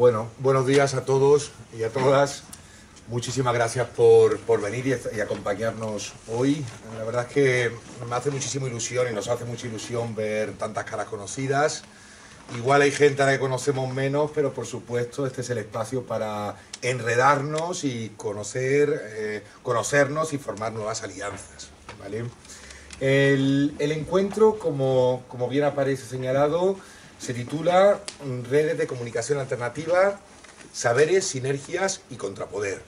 Bueno, buenos días a todos y a todas. Muchísimas gracias por venir y acompañarnos hoy. La verdad es que me hace muchísima ilusión y nos hace mucha ilusión ver tantas caras conocidas. Igual hay gente a la que conocemos menos, pero por supuesto este es el espacio para enredarnos y conocernos y formar nuevas alianzas, ¿vale? El encuentro, como bien aparece señalado, se titula Redes de Comunicación Alternativa, Saberes, Sinergias y Contrapoder.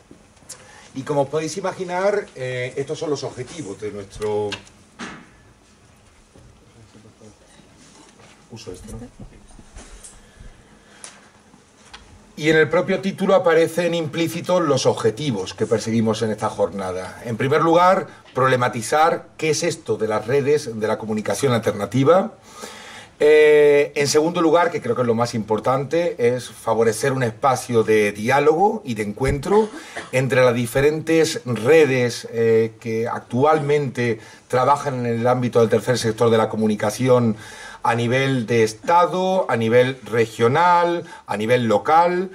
Y como podéis imaginar, estos son los objetivos de nuestro... Uso esto, ¿no? Y en el propio título aparecen implícitos los objetivos que perseguimos en esta jornada. En primer lugar, problematizar qué es esto de las redes de la comunicación alternativa. En segundo lugar, que creo que es lo más importante, es favorecer un espacio de diálogo y de encuentro entre las diferentes redes que actualmente trabajan en el ámbito del tercer sector de la comunicación a nivel de Estado, a nivel regional, a nivel local.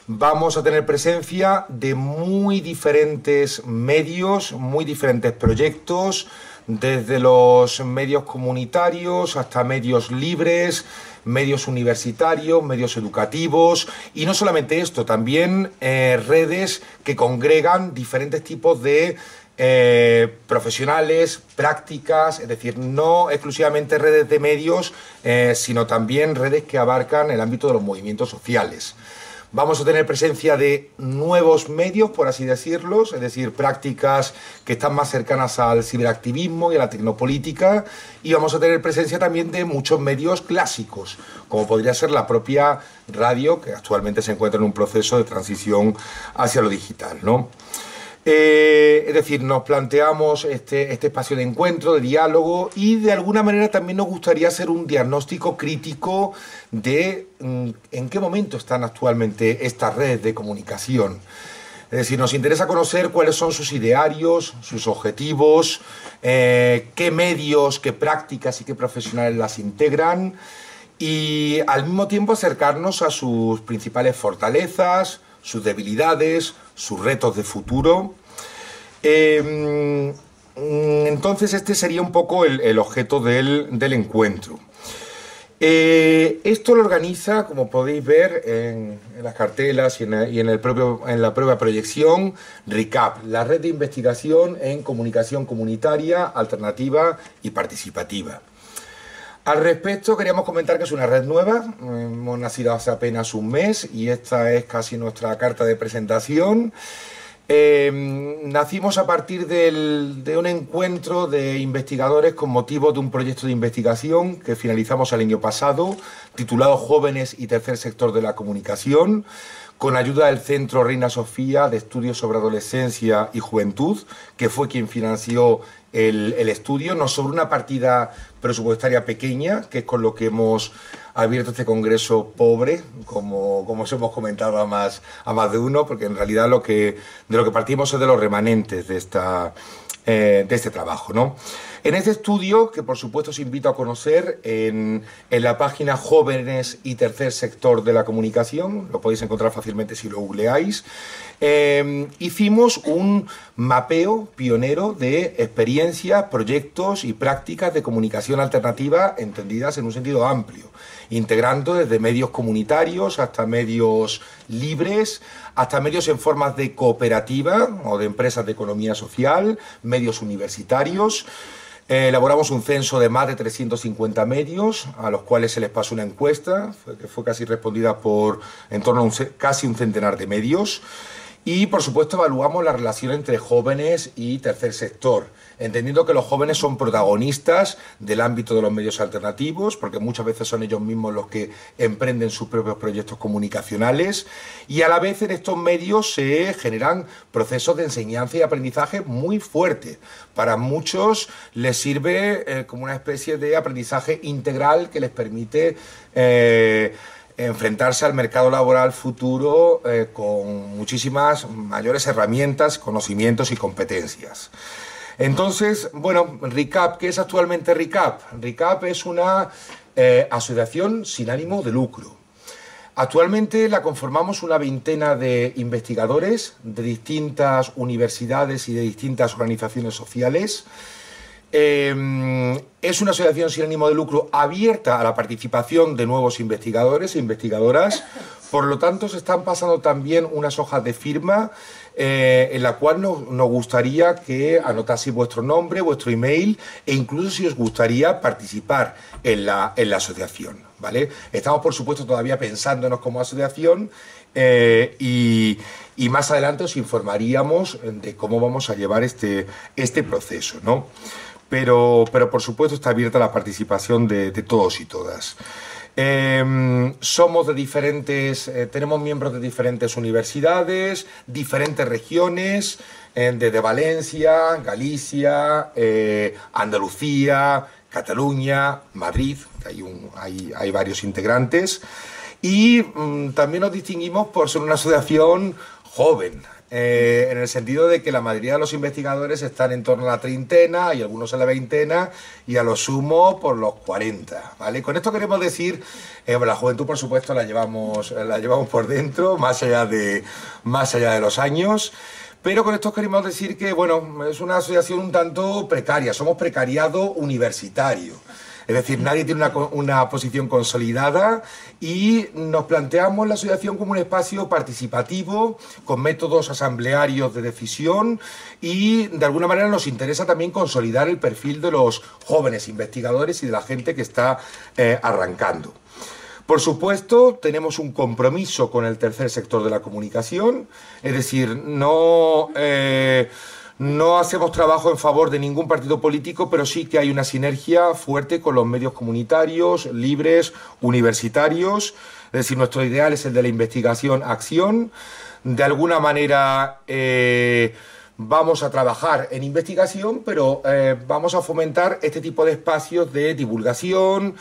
Vamos a tener presencia de muy diferentes medios, muy diferentes proyectos, desde los medios comunitarios hasta medios libres, medios universitarios, medios educativos, y no solamente esto, también redes que congregan diferentes tipos de profesionales, prácticas, es decir, no exclusivamente redes de medios, sino también redes que abarcan el ámbito de los movimientos sociales. Vamos a tener presencia de nuevos medios, por así decirlo, es decir, prácticas que están más cercanas al ciberactivismo y a la tecnopolítica, y vamos a tener presencia también de muchos medios clásicos, como podría ser la propia radio, que actualmente se encuentra en un proceso de transición hacia lo digital, ¿no? Es decir, nos planteamos este espacio de encuentro, de diálogo, y de alguna manera también nos gustaría hacer un diagnóstico crítico de en qué momento están actualmente estas redes de comunicación. Es decir, nos interesa conocer cuáles son sus idearios, sus objetivos, qué medios, qué prácticas y qué profesionales las integran, y al mismo tiempo acercarnos a sus principales fortalezas, sus debilidades, sus retos de futuro. Entonces este sería un poco el objeto del encuentro. Esto lo organiza, como podéis ver en las cartelas y en la propia proyección, RICAP, la Red de Investigación en Comunicación Comunitaria, Alternativa y Participativa. Al respecto, queríamos comentar que es una red nueva, hemos nacido hace apenas un mes y esta es casi nuestra carta de presentación. Nacimos a partir de un encuentro de investigadores con motivo de un proyecto de investigación que finalizamos el año pasado, titulado Jóvenes y Tercer Sector de la Comunicación, con ayuda del Centro Reina Sofía de Estudios sobre Adolescencia y Juventud, que fue quien financió el estudio, no sobre una partida presupuestaria pequeña, que es con lo que hemos abierto este congreso pobre, como os hemos comentado a más de uno, porque en realidad de lo que partimos es de los remanentes de este trabajo, ¿no? En este estudio, que por supuesto os invito a conocer en la página Jóvenes y Tercer Sector de la Comunicación, lo podéis encontrar fácilmente si lo googleáis, hicimos un mapeo pionero de experiencias, proyectos y prácticas de comunicación alternativa entendidas en un sentido amplio, integrando desde medios comunitarios hasta medios libres, hasta medios en formas de cooperativa o de empresas de economía social, medios universitarios. Elaboramos un censo de más de 350 medios, a los cuales se les pasó una encuesta, que fue casi respondida por en torno a casi un centenar de medios. Y, por supuesto, evaluamos la relación entre jóvenes y tercer sector, entendiendo que los jóvenes son protagonistas del ámbito de los medios alternativos, porque muchas veces son ellos mismos los que emprenden sus propios proyectos comunicacionales, y a la vez en estos medios se generan procesos de enseñanza y aprendizaje muy fuertes. Para muchos les sirve como una especie de aprendizaje integral que les permite enfrentarse al mercado laboral futuro con muchísimas mayores herramientas, conocimientos y competencias. Entonces, bueno, RICAP, ¿qué es actualmente RICAP? RICAP es una asociación sin ánimo de lucro. Actualmente la conformamos una veintena de investigadores de distintas universidades y de distintas organizaciones sociales. Es una asociación sin ánimo de lucro abierta a la participación de nuevos investigadores e investigadoras. Por lo tanto, se están pasando también unas hojas de firma en la cual nos gustaría que anotaseis vuestro nombre, vuestro email e incluso si os gustaría participar en la asociación, ¿vale? Estamos, por supuesto, todavía pensándonos como asociación y más adelante os informaríamos de cómo vamos a llevar este proceso, ¿no? Pero por supuesto está abierta la participación de todos y todas. Somos de diferentes, tenemos miembros de diferentes universidades, diferentes regiones, desde Valencia, Galicia, Andalucía, Cataluña, Madrid, que hay varios integrantes. Y también nos distinguimos por ser una asociación joven. En el sentido de que la mayoría de los investigadores están en torno a la treintena y algunos a la veintena y a lo sumo por los 40, ¿vale? Con esto queremos decir, la juventud por supuesto la llevamos por dentro, más allá de los años, pero con esto queremos decir que, bueno, es una asociación un tanto precaria, somos precariado universitario. Es decir, nadie tiene una posición consolidada y nos planteamos la asociación como un espacio participativo, con métodos asamblearios de decisión y de alguna manera nos interesa también consolidar el perfil de los jóvenes investigadores y de la gente que está arrancando. Por supuesto, tenemos un compromiso con el tercer sector de la comunicación, es decir, no hacemos trabajo en favor de ningún partido político, pero sí que hay una sinergia fuerte con los medios comunitarios, libres, universitarios. Es decir, nuestro ideal es el de la investigación-acción. De alguna manera vamos a trabajar en investigación, pero vamos a fomentar este tipo de espacios de divulgación,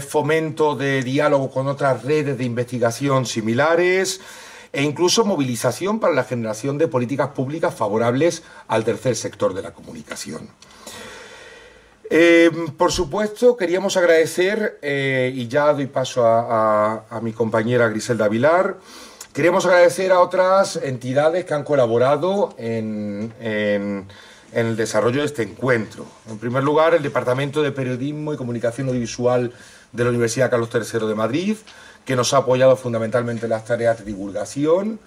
fomento de diálogo con otras redes de investigación similares, e incluso movilización para la generación de políticas públicas favorables al tercer sector de la comunicación. Por supuesto, queríamos agradecer, y ya doy paso a mi compañera Griselda Vilar, queríamos agradecer a otras entidades que han colaborado en el desarrollo de este encuentro. En primer lugar, el Departamento de Periodismo y Comunicación Audiovisual de la Universidad Carlos III de Madrid, que nos ha apoyado fundamentalmente en las tareas de divulgación.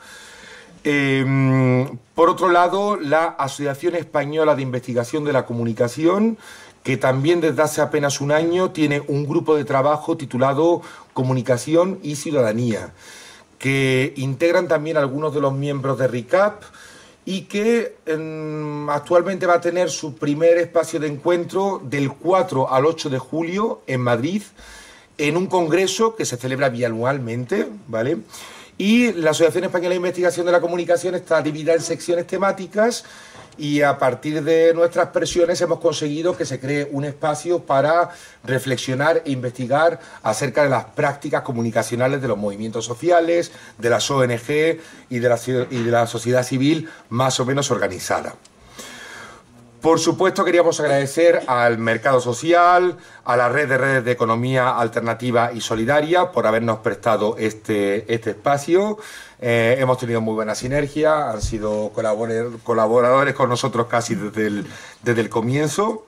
Por otro lado, la Asociación Española de Investigación de la Comunicación, que también desde hace apenas un año tiene un grupo de trabajo titulado Comunicación y Ciudadanía, que integran también algunos de los miembros de RICAP y que actualmente va a tener su primer espacio de encuentro del 4 al 8 de julio en Madrid, en un congreso que se celebra bianualmente, ¿vale? Y la Asociación Española de Investigación de la Comunicación está dividida en secciones temáticas y a partir de nuestras presiones hemos conseguido que se cree un espacio para reflexionar e investigar acerca de las prácticas comunicacionales de los movimientos sociales, de las ONG y de la sociedad civil más o menos organizada. Por supuesto, queríamos agradecer al Mercado Social, a la Red de Redes de Economía Alternativa y Solidaria por habernos prestado este espacio. Hemos tenido muy buena sinergia, han sido colaboradores con nosotros casi desde el comienzo.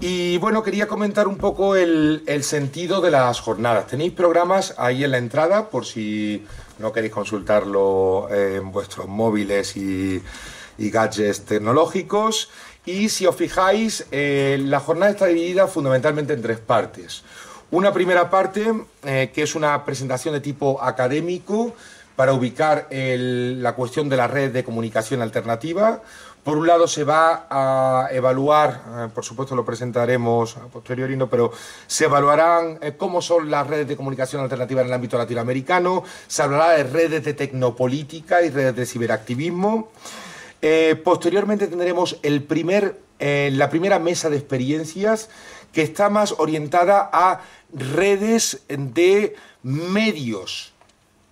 Y bueno, quería comentar un poco el sentido de las jornadas. Tenéis programas ahí en la entrada por si no queréis consultarlo en vuestros móviles y gadgets tecnológicos. Y si os fijáis, la jornada está dividida fundamentalmente en tres partes. Una primera parte, que es una presentación de tipo académico para ubicar la cuestión de la red de comunicación alternativa. Por un lado se va a evaluar, por supuesto lo presentaremos a posteriori, pero se evaluarán cómo son las redes de comunicación alternativa en el ámbito latinoamericano, se hablará de redes de tecnopolítica y redes de ciberactivismo. Posteriormente tendremos la primera mesa de experiencias que está más orientada a redes de medios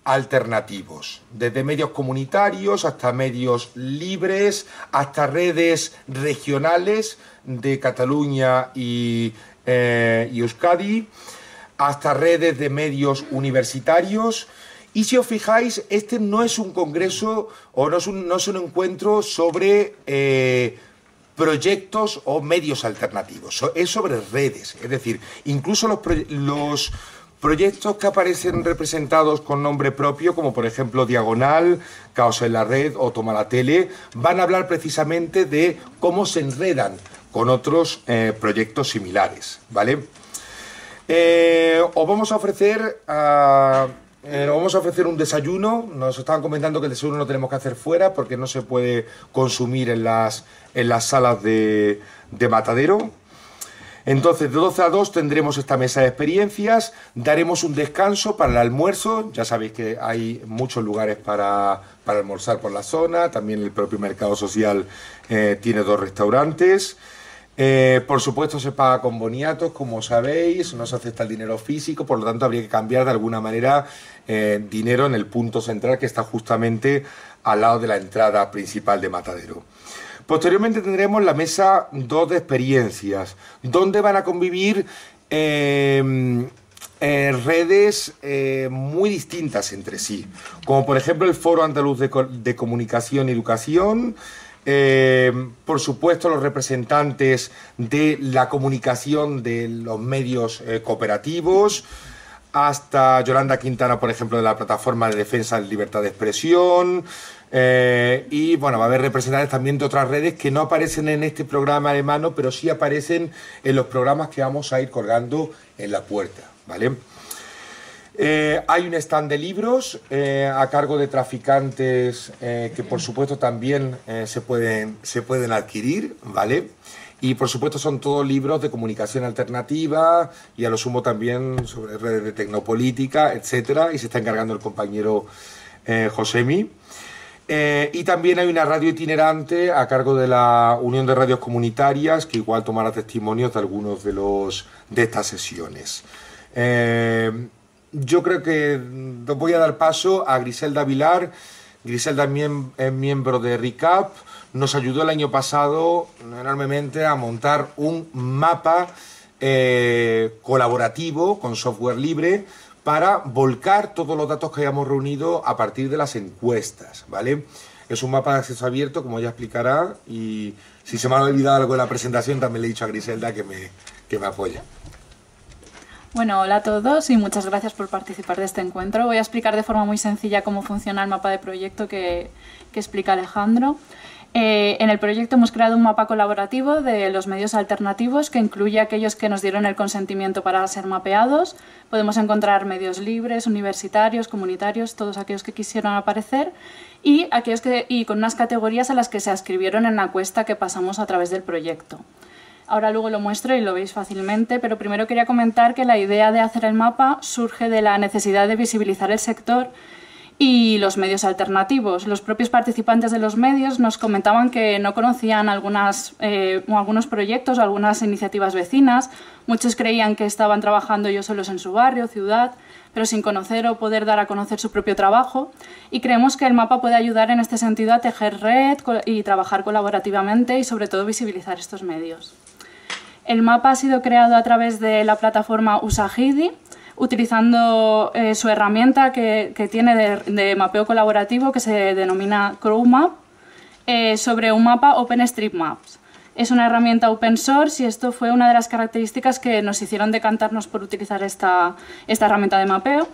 alternativos, desde medios comunitarios hasta medios libres, hasta redes regionales de Cataluña y Euskadi, hasta redes de medios universitarios. Y si os fijáis, este no es un congreso o no es un encuentro sobre proyectos o medios alternativos, es sobre redes. Es decir, incluso los proyectos que aparecen representados con nombre propio, como por ejemplo Diagonal, Caos en la Red o Toma la Tele, van a hablar precisamente de cómo se enredan con otros proyectos similares, ¿vale? Os vamos a ofrecer un desayuno. Nos estaban comentando que el desayuno lo tenemos que hacer fuera porque no se puede consumir en las salas de Matadero. Entonces, de 12 a 2 tendremos esta mesa de experiencias, daremos un descanso para el almuerzo. Ya sabéis que hay muchos lugares para almorzar por la zona, también el propio Mercado Social tiene 2 restaurantes. Por supuesto se paga con boniatos, como sabéis, no se acepta el dinero físico, por lo tanto habría que cambiar de alguna manera dinero en el punto central que está justamente al lado de la entrada principal de Matadero. Posteriormente tendremos la mesa 2 de experiencias, donde van a convivir redes muy distintas entre sí, como por ejemplo el Foro Andaluz de Comunicación y Educación, por supuesto los representantes de la comunicación de los medios cooperativos, hasta Yolanda Quintana, por ejemplo, de la Plataforma de Defensa de Libertad de Expresión, y bueno, va a haber representantes también de otras redes que no aparecen en este programa de mano, pero sí aparecen en los programas que vamos a ir colgando en la puerta, ¿vale? Hay un stand de libros a cargo de traficantes que por supuesto también se pueden adquirir, ¿vale? Y por supuesto son todos libros de comunicación alternativa y a lo sumo también sobre redes de tecnopolítica, etcétera, y se está encargando el compañero Josemi. Y también hay una radio itinerante a cargo de la Unión de Radios Comunitarias que igual tomará testimonios de algunos de estas sesiones. Yo creo que voy a dar paso a Griselda Vilar. Griselda es miembro de RICAP. Nos ayudó el año pasado enormemente a montar un mapa colaborativo con software libre para volcar todos los datos que hayamos reunido a partir de las encuestas, ¿vale? Es un mapa de acceso abierto, como ella explicará, y si se me ha olvidado algo en la presentación, también le he dicho a Griselda que me apoya. Bueno, hola a todos y muchas gracias por participar de este encuentro. Voy a explicar de forma muy sencilla cómo funciona el mapa de proyecto que explica Alejandro. En el proyecto hemos creado un mapa colaborativo de los medios alternativos que incluye aquellos que nos dieron el consentimiento para ser mapeados. Podemos encontrar medios libres, universitarios, comunitarios, todos aquellos que quisieron aparecer y con unas categorías a las que se adscribieron en la encuesta que pasamos a través del proyecto. Ahora luego lo muestro y lo veis fácilmente, pero primero quería comentar que la idea de hacer el mapa surge de la necesidad de visibilizar el sector y los medios alternativos. Los propios participantes de los medios nos comentaban que no conocían algunos proyectos o algunas iniciativas vecinas. Muchos creían que estaban trabajando ellos solos en su barrio, ciudad, pero sin conocer o poder dar a conocer su propio trabajo. Y creemos que el mapa puede ayudar en este sentido a tejer red y trabajar colaborativamente y sobre todo visibilizar estos medios. El mapa ha sido creado a través de la plataforma Usagidi, utilizando su herramienta que tiene de mapeo colaborativo que se denomina CrowMap sobre un mapa OpenStreetMaps. Es una herramienta open source y esto fue una de las características que nos hicieron decantarnos por utilizar esta herramienta de mapeo,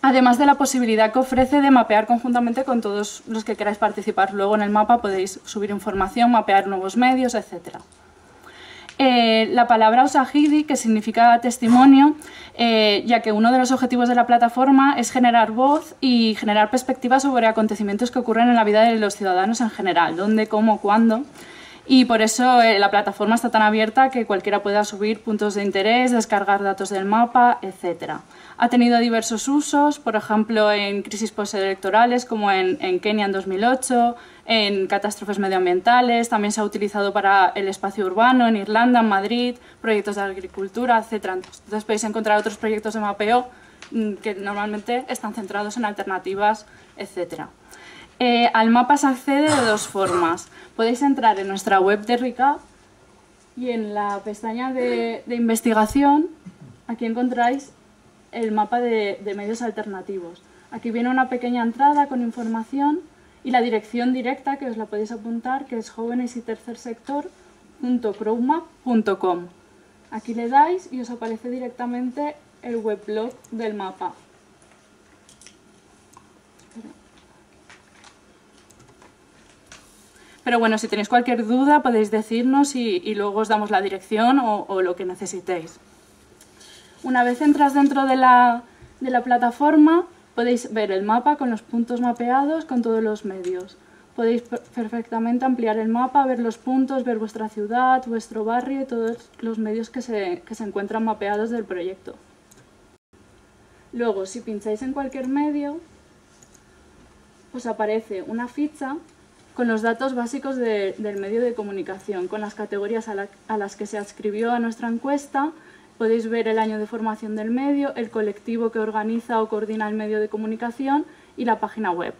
además de la posibilidad que ofrece de mapear conjuntamente con todos los que queráis participar. Luego en el mapa podéis subir información, mapear nuevos medios, etc. La palabra Usagidi, que significa testimonio, ya que uno de los objetivos de la plataforma es generar voz y generar perspectivas sobre acontecimientos que ocurren en la vida de los ciudadanos en general, dónde, cómo, cuándo. Y por eso la plataforma está tan abierta que cualquiera pueda subir puntos de interés, descargar datos del mapa, etc. Ha tenido diversos usos, por ejemplo, en crisis postelectorales como en Kenia en 2008, en catástrofes medioambientales, también se ha utilizado para el espacio urbano en Irlanda, en Madrid, proyectos de agricultura, etc. Entonces podéis encontrar otros proyectos de mapeo que normalmente están centrados en alternativas, etc. Al mapa se accede de dos formas. Podéis entrar en nuestra web de RICAP y en la pestaña de investigación, aquí encontráis el mapa de medios alternativos. Aquí viene una pequeña entrada con información y la dirección directa, que os la podéis apuntar, que es jovenesytercersector.crowdmap.com. Aquí le dais y os aparece directamente el weblog del mapa. Pero bueno, si tenéis cualquier duda podéis decirnos y luego os damos la dirección o lo que necesitéis. Una vez entras dentro de la plataforma, podéis ver el mapa con los puntos mapeados con todos los medios. Podéis perfectamente ampliar el mapa, ver los puntos, ver vuestra ciudad, vuestro barrio y todos los medios que se encuentran mapeados del proyecto. Luego, si pincháis en cualquier medio, os aparece una ficha con los datos básicos del medio de comunicación, con las categorías a las que se adscribió a nuestra encuesta. Podéis ver el año de formación del medio, el colectivo que organiza o coordina el medio de comunicación y la página web.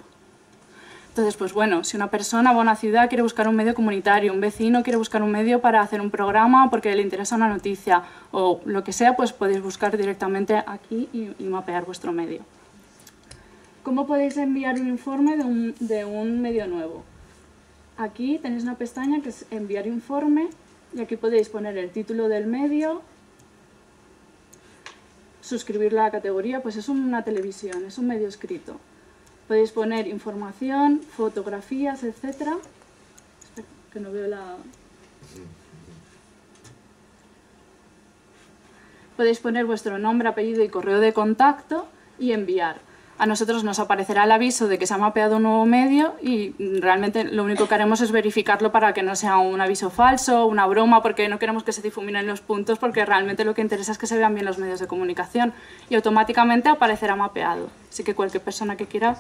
Entonces, pues bueno, si una persona va a una ciudad, quiere buscar un medio comunitario, un vecino quiere buscar un medio para hacer un programa porque le interesa una noticia o lo que sea, pues podéis buscar directamente aquí y mapear vuestro medio. ¿Cómo podéis enviar un informe de un medio nuevo? Aquí tenéis una pestaña que es enviar informe y aquí podéis poner el título del medio, suscribir la categoría, pues es una televisión, es un medio escrito. Podéis poner información, fotografías, etc. Espera, que no veo la... Podéis poner vuestro nombre, apellido y correo de contacto y enviar. A nosotros nos aparecerá el aviso de que se ha mapeado un nuevo medio y realmente lo único que haremos es verificarlo para que no sea un aviso falso, una broma, porque no queremos que se difuminen los puntos, porque realmente lo que interesa es que se vean bien los medios de comunicación y automáticamente aparecerá mapeado. Así que cualquier persona que quiera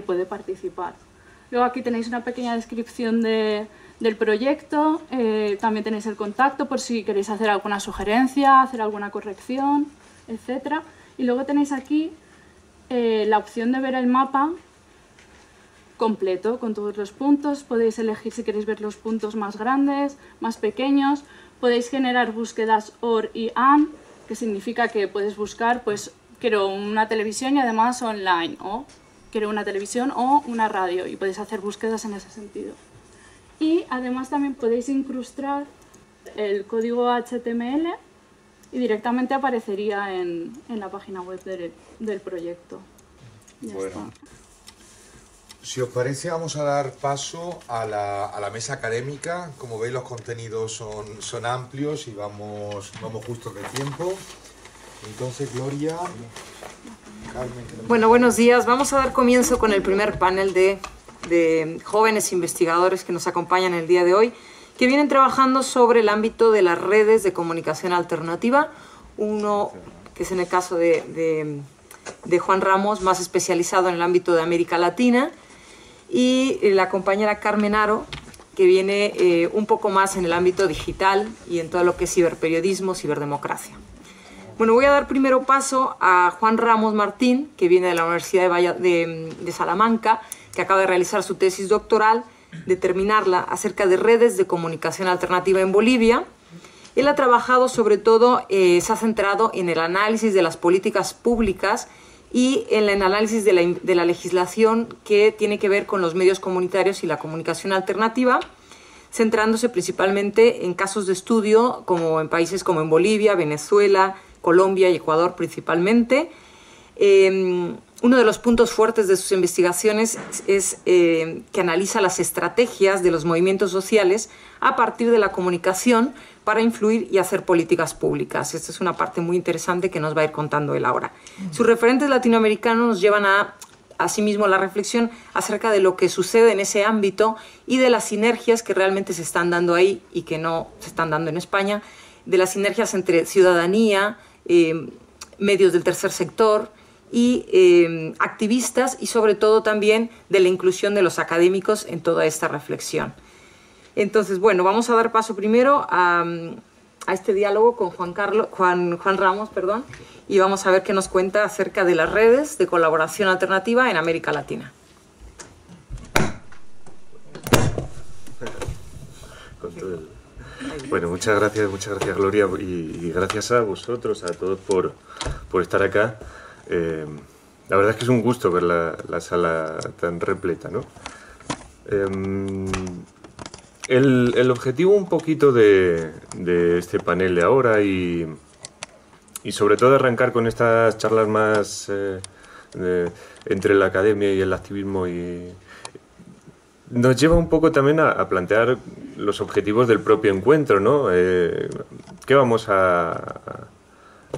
puede participar. Luego aquí tenéis una pequeña descripción del proyecto, también tenéis el contacto por si queréis hacer alguna sugerencia, hacer alguna corrección, etc. Y luego tenéis aquí la opción de ver el mapa completo con todos los puntos. Podéis elegir si queréis ver los puntos más grandes, más pequeños. Podéis generar búsquedas OR y AND, que significa que puedes buscar, pues quiero una televisión y además online, o quiero una televisión o una radio, y podéis hacer búsquedas en ese sentido. Y además también podéis incrustar el código HTML y directamente aparecería en la página web del proyecto. Ya bueno, está. Si os parece, vamos a dar paso a la mesa académica. Como veis, los contenidos son amplios y vamos justos de tiempo. Entonces, Gloria, Carmen... Bueno, buenos días. Vamos a dar comienzo con el primer panel de jóvenes investigadores que nos acompañan el día de hoy, que vienen trabajando sobre el ámbito de las redes de comunicación alternativa. Uno, que es en el caso de Juan Ramos, más especializado en el ámbito de América Latina, y la compañera Carmen Aro, que viene un poco más en el ámbito digital y en todo lo que es ciberperiodismo, ciberdemocracia. Bueno, voy a dar primero paso a Juan Ramos Martín, que viene de la Universidad de Salamanca, que acaba de realizar su tesis doctoral, de terminarla, acerca de redes de comunicación alternativa en Bolivia. Él ha trabajado sobre todo, se ha centrado en el análisis de las políticas públicas y en el análisis de la legislación que tiene que ver con los medios comunitarios y la comunicación alternativa, centrándose principalmente en casos de estudio como en países como en Bolivia, Venezuela, Colombia y Ecuador principalmente. Uno de los puntos fuertes de sus investigaciones es que analiza las estrategias de los movimientos sociales a partir de la comunicación para influir y hacer políticas públicas. Esta es una parte muy interesante que nos va a ir contando él ahora. Sus referentes latinoamericanos nos llevan asimismo la reflexión acerca de lo que sucede en ese ámbito y de las sinergias que realmente se están dando ahí y que no se están dando en España, de las sinergias entre ciudadanía, medios del tercer sector y activistas, y sobre todo también de la inclusión de los académicos en toda esta reflexión. Entonces, bueno, vamos a dar paso primero a este diálogo con Juan Ramos, y vamos a ver qué nos cuenta acerca de las redes de colaboración alternativa en América Latina. Bueno, muchas gracias Gloria, y gracias a vosotros, a todos por estar acá. La verdad es que es un gusto ver la sala tan repleta, ¿no? El objetivo un poquito de este panel de ahora y sobre todo de arrancar con estas charlas más entre la academia y el activismo, nos lleva un poco también a plantear los objetivos del propio encuentro, ¿no? ¿Qué vamos a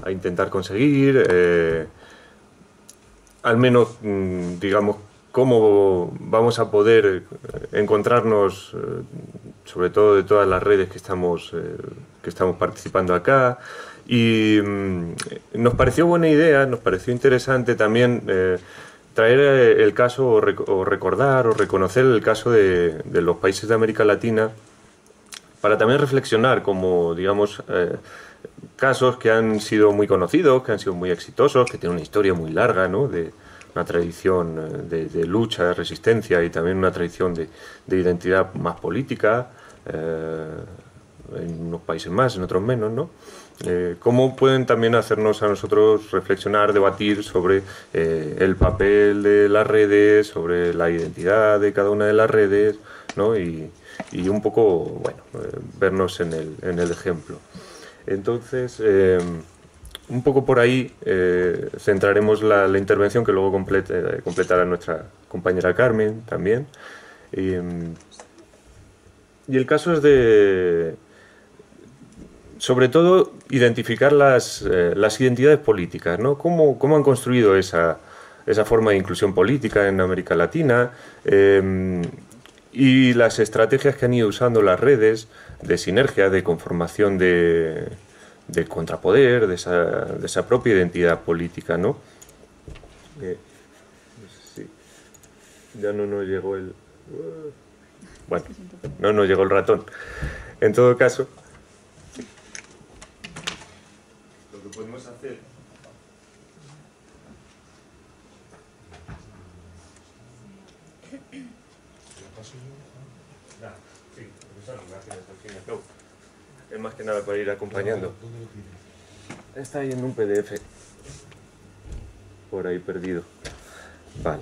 intentar conseguir? Al menos, digamos, cómo vamos a poder encontrarnos, sobre todo de todas las redes que estamos participando acá. Y nos pareció buena idea, nos pareció interesante también traer el caso o recordar o reconocer el caso de los países de América Latina, para también reflexionar como, digamos, casos que han sido muy conocidos, que han sido muy exitosos, que tienen una historia muy larga, ¿no? De una tradición de lucha, de resistencia, y también una tradición de identidad más política, en unos países más, en otros menos, ¿no? Cómo pueden también hacernos a nosotros reflexionar, debatir sobre el papel de las redes, sobre la identidad de cada una de las redes, ¿no? Y un poco, bueno, vernos en el ejemplo. Entonces, un poco por ahí centraremos la intervención, que luego completará nuestra compañera Carmen también. Y el caso es de, sobre todo, identificar las identidades políticas, ¿no? ¿Cómo han construido esa forma de inclusión política en América Latina? Y las estrategias que han ido usando las redes de sinergia, de conformación de contrapoder, de esa propia identidad política, ¿no? Sí. Ya no nos llegó el... Bueno, no nos llegó el ratón. En todo caso, lo que podemos hacer... Es más que nada para ir acompañando. Está ahí en un PDF. Por ahí perdido. Vale.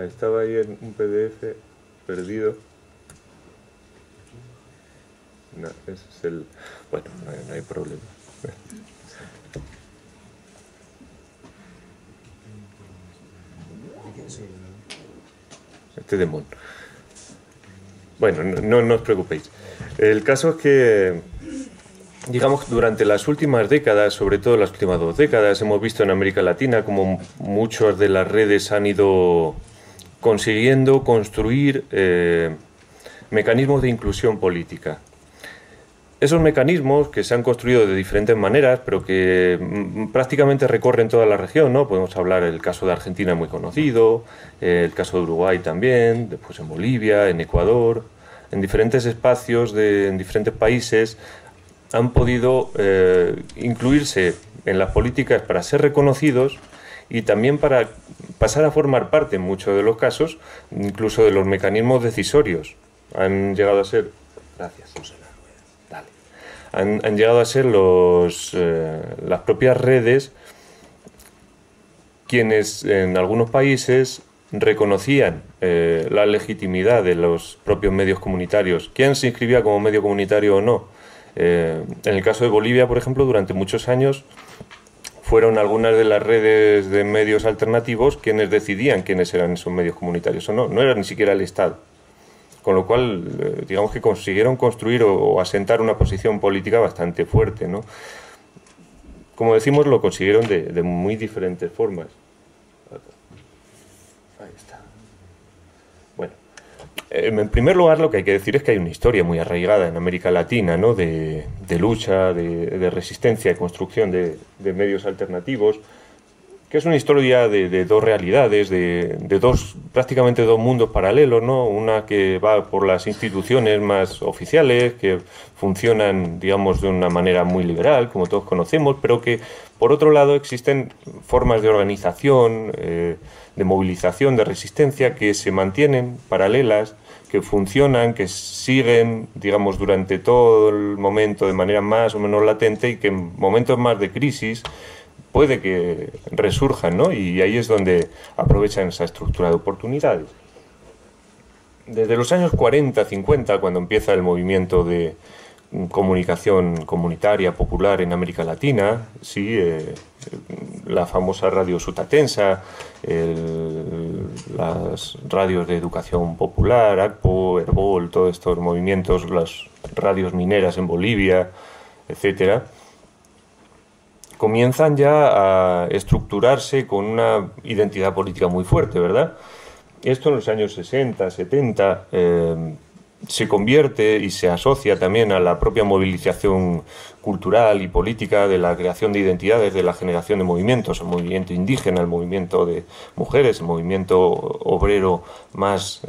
Estaba ahí en un PDF perdido. No, ese es el... Bueno, no hay problema. Este demon. Bueno, no os preocupéis. El caso es que, digamos, durante las últimas décadas, sobre todo las últimas 2 décadas, hemos visto en América Latina como muchas de las redes han ido consiguiendo construir mecanismos de inclusión política. Esos mecanismos que se han construido de diferentes maneras, pero que prácticamente recorren toda la región, ¿no? Podemos hablar del caso de Argentina, muy conocido, el caso de Uruguay también, después en Bolivia, en Ecuador, en diferentes espacios, en diferentes países, han podido incluirse en las políticas para ser reconocidos y también para pasar a formar parte, en muchos de los casos, incluso de los mecanismos decisorios. Han llegado a ser... Gracias. Han llegado a ser las propias redes quienes en algunos países reconocían la legitimidad de los propios medios comunitarios, quién se inscribía como medio comunitario o no. En el caso de Bolivia, por ejemplo, durante muchos años fueron algunas de las redes de medios alternativos quienes decidían quiénes eran esos medios comunitarios o no. No era ni siquiera el Estado. Con lo cual, digamos que consiguieron construir o asentar una posición política bastante fuerte, ¿no? Como decimos, lo consiguieron de muy diferentes formas. Ahí está. Bueno, en primer lugar, lo que hay que decir es que hay una historia muy arraigada en América Latina, ¿no? De lucha, de resistencia y construcción de medios alternativos. que es una historia de dos realidades, prácticamente dos mundos paralelos, ¿no? Una que va por las instituciones más oficiales, que funcionan, digamos, de una manera muy liberal, como todos conocemos, pero que, por otro lado, existen formas de organización, de movilización, de resistencia, que se mantienen paralelas, que funcionan, que siguen, digamos, durante todo el momento de manera más o menos latente, y que en momentos más de crisis puede que resurjan, ¿no? Y ahí es donde aprovechan esa estructura de oportunidades. Desde los años 40, 50, cuando empieza el movimiento de comunicación comunitaria popular en América Latina, sí, la famosa radio sutatensa, las radios de educación popular, ACPO, Herbol, todos estos movimientos, las radios mineras en Bolivia, etcétera, comienzan ya a estructurarse con una identidad política muy fuerte, ¿verdad? Esto en los años 60, 70 se convierte y se asocia también a la propia movilización cultural y política de la creación de identidades, de la generación de movimientos, el movimiento indígena, el movimiento de mujeres, el movimiento obrero más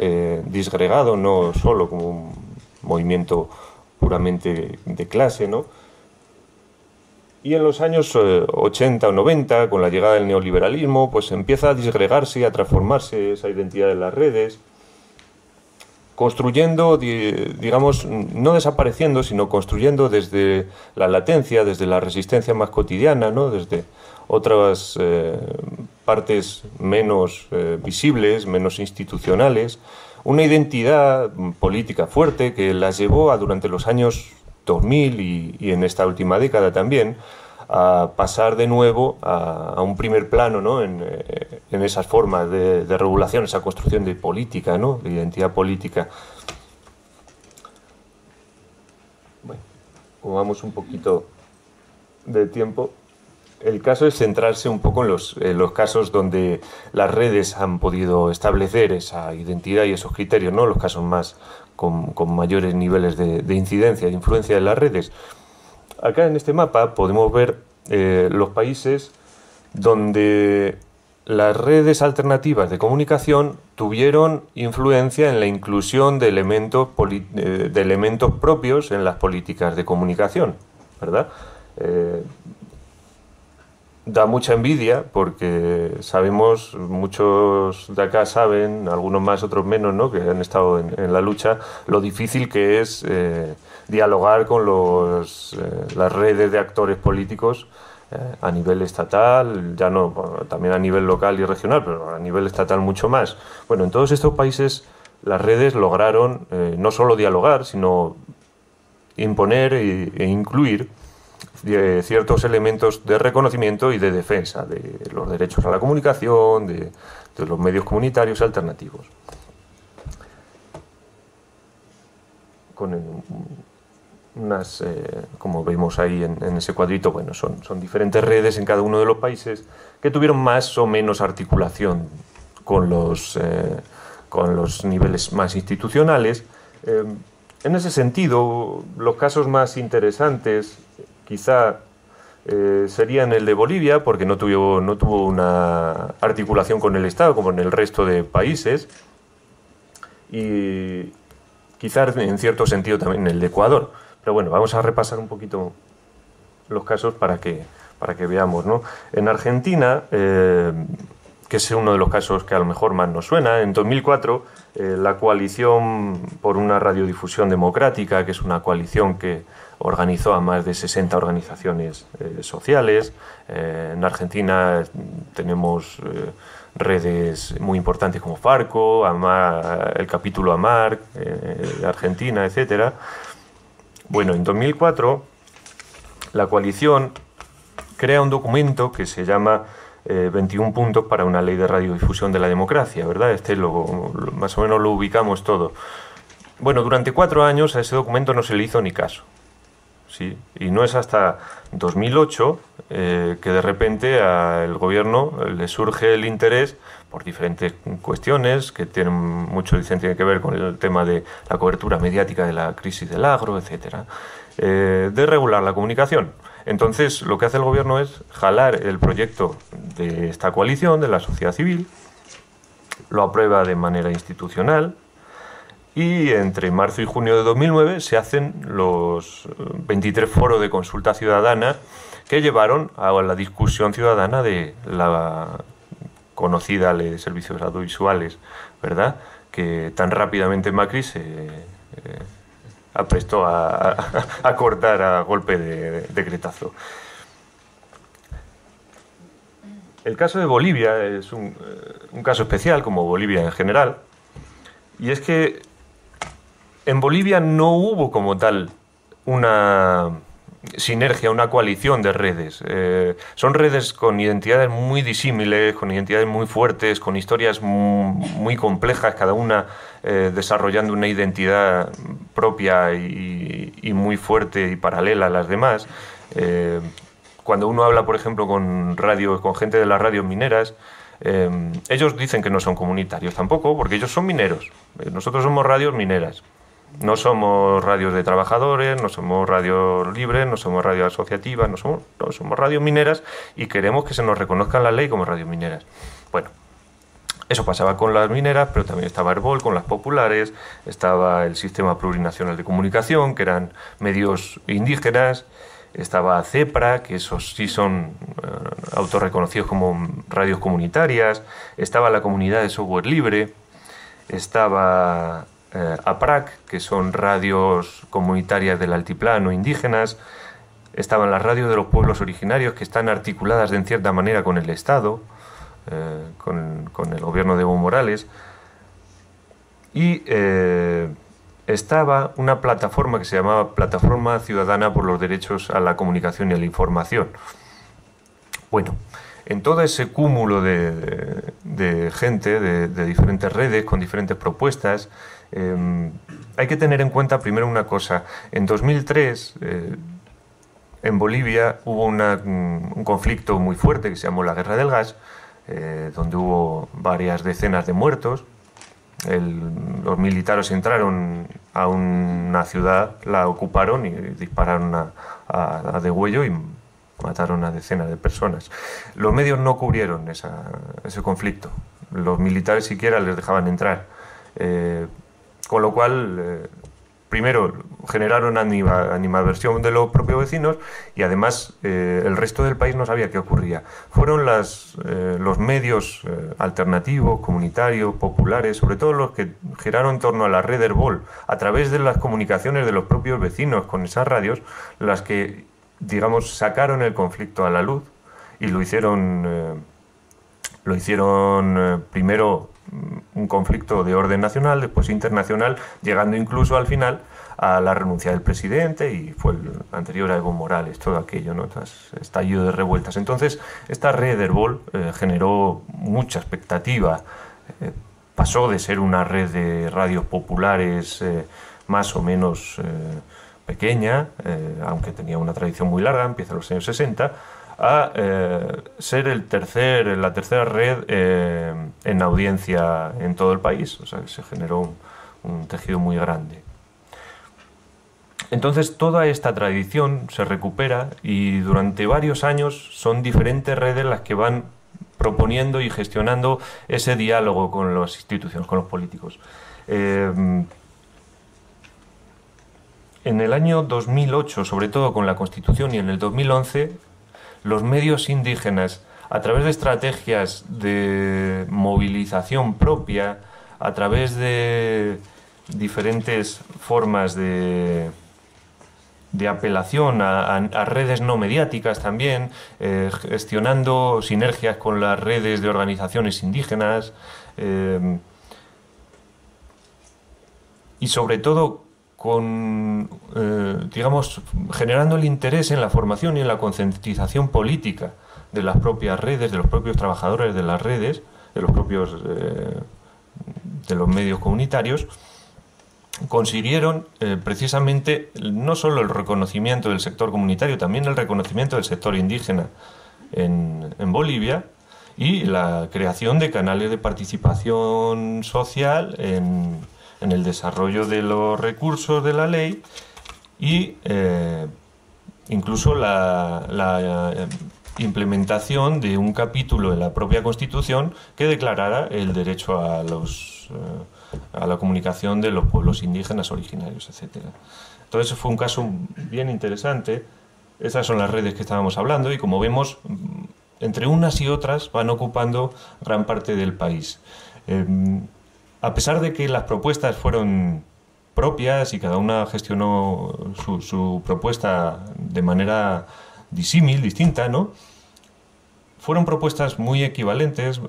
disgregado, no solo como un movimiento puramente de clase, ¿no? Y en los años 80 o 90, con la llegada del neoliberalismo, pues empieza a disgregarse y a transformarse esa identidad de las redes, construyendo, digamos, no desapareciendo, sino construyendo desde la latencia, desde la resistencia más cotidiana, ¿no? Desde otras partes menos visibles, menos institucionales, una identidad política fuerte que las llevó durante los años 2000 y en esta última década también, a pasar de nuevo a un primer plano, ¿no? en esas formas de regulación, esa construcción de política, ¿no? De identidad política. Bueno, como vamos un poquito de tiempo, el caso es centrarse un poco en los casos donde las redes han podido establecer esa identidad y esos criterios, ¿no? Los casos más con mayores niveles de incidencia, de influencia de las redes. Acá en este mapa podemos ver los países donde las redes alternativas de comunicación tuvieron influencia en la inclusión de elementos propios en las políticas de comunicación, ¿verdad? Da mucha envidia porque sabemos, muchos de acá saben, algunos más, otros menos, ¿no? Que han estado en la lucha, lo difícil que es dialogar con las redes de actores políticos a nivel estatal, ya no, también a nivel local y regional, pero a nivel estatal mucho más. Bueno, en todos estos países las redes lograron no solo dialogar, sino imponer e incluir ciertos elementos de reconocimiento y de defensa de los derechos a la comunicación, de los medios comunitarios alternativos. Con unas, como vemos ahí en ese cuadrito, bueno, son diferentes redes en cada uno de los países que tuvieron más o menos articulación con los niveles más institucionales. En ese sentido, los casos más interesantes quizá serían el de Bolivia, porque no tuvo una articulación con el Estado como en el resto de países, y quizá en cierto sentido también el de Ecuador. Pero bueno, vamos a repasar un poquito los casos para que veamos, ¿no? En Argentina, que es uno de los casos que a lo mejor más nos suena, en 2004 la Coalición por una Radiodifusión Democrática, que es una coalición que organizó a más de 60 organizaciones sociales. En Argentina tenemos redes muy importantes como Farco, el capítulo AMARC, Argentina, etc. Bueno, en 2004 la coalición crea un documento que se llama 21 puntos para una ley de radiodifusión de la democracia, ¿verdad? Más o menos lo ubicamos todo. Bueno, durante 4 años a ese documento no se le hizo ni caso, ¿sí? Y no es hasta 2008 que de repente al gobierno le surge el interés, por diferentes cuestiones que tienen que ver con el tema de la cobertura mediática de la crisis del agro, etcétera, de regular la comunicación. Entonces, lo que hace el gobierno es jalar el proyecto de esta coalición, de la sociedad civil, lo aprueba de manera institucional y entre marzo y junio de 2009 se hacen los 23 foros de consulta ciudadana que llevaron a la discusión ciudadana de la conocida Ley de Servicios Audiovisuales, ¿verdad?, que tan rápidamente Macri se aprestó a cortar a golpe de decretazo. El caso de Bolivia es un caso especial, como Bolivia en general, y es que en Bolivia no hubo como tal una sinergia, una coalición de redes. Son redes con identidades muy disímiles, con identidades muy fuertes, con historias muy complejas, cada una desarrollando una identidad propia y muy fuerte y paralela a las demás. Cuando uno habla, por ejemplo, con gente de las radios mineras, ellos dicen que no son comunitarios tampoco, porque ellos son mineros. Nosotros somos radios mineras. No somos radios de trabajadores, no somos radios libres, no somos radios asociativas, no somos radios mineras y queremos que se nos reconozca en la ley como radios mineras. Bueno, eso pasaba con las mineras, pero también estaba Herbol con las populares, estaba el Sistema Plurinacional de Comunicación, que eran medios indígenas, estaba CEPRA, que esos sí son autorreconocidos como radios comunitarias, estaba la Comunidad de Software Libre, estaba APRAC, que son radios comunitarias del altiplano indígenas, estaban las radios de los pueblos originarios, que están articuladas de en cierta manera con el Estado, con el gobierno de Evo Morales, y estaba una plataforma que se llamaba Plataforma Ciudadana por los Derechos a la Comunicación y a la Información. Bueno, en todo ese cúmulo de gente, de diferentes redes, con diferentes propuestas, hay que tener en cuenta primero una cosa. En 2003, en Bolivia, hubo un conflicto muy fuerte que se llamó la Guerra del Gas, donde hubo varias decenas de muertos. Los militares entraron a una ciudad, la ocuparon y dispararon a degüello y mataron a decenas de personas. Los medios no cubrieron ese conflicto. Los militares siquiera les dejaban entrar. Con lo cual, primero, generaron animadversión de los propios vecinos y además el resto del país no sabía qué ocurría. Fueron los medios alternativos, comunitarios, populares, sobre todo los que giraron en torno a la red Herbol, a través de las comunicaciones de los propios vecinos con esas radios, las que, digamos, sacaron el conflicto a la luz y lo hicieron primero un conflicto de orden nacional, después internacional, llegando incluso al final a la renuncia del presidente, y fue el anterior a Evo Morales, todo aquello, ¿no? Estallido de revueltas. Entonces, esta red Herbol generó mucha expectativa. Pasó de ser una red de radios populares más o menos pequeña, aunque tenía una tradición muy larga, empieza en los años 60, a ser la tercera red en audiencia en todo el país. O sea, se generó un tejido muy grande. Entonces, toda esta tradición se recupera y durante varios años son diferentes redes las que van proponiendo y gestionando ese diálogo con las instituciones, con los políticos. En el año 2008, sobre todo con la Constitución, y en el 2011, los medios indígenas, a través de estrategias de movilización propia, a través de diferentes formas de apelación a redes no mediáticas también, gestionando sinergias con las redes de organizaciones indígenas y sobre todo digamos, generando el interés en la formación y en la concientización política de las propias redes, de los propios trabajadores de las redes, de los medios comunitarios, consiguieron precisamente no solo el reconocimiento del sector comunitario, también el reconocimiento del sector indígena en Bolivia, y la creación de canales de participación social en el desarrollo de los recursos de la ley y incluso la implementación de un capítulo en la propia Constitución que declarara el derecho a la comunicación de los pueblos indígenas originarios, etc. Entonces fue un caso bien interesante. Esas son las redes que estábamos hablando y, como vemos, entre unas y otras van ocupando gran parte del país. A pesar de que las propuestas fueron propias y cada una gestionó su propuesta de manera disímil, distinta, ¿no? Fueron propuestas muy equivalentes,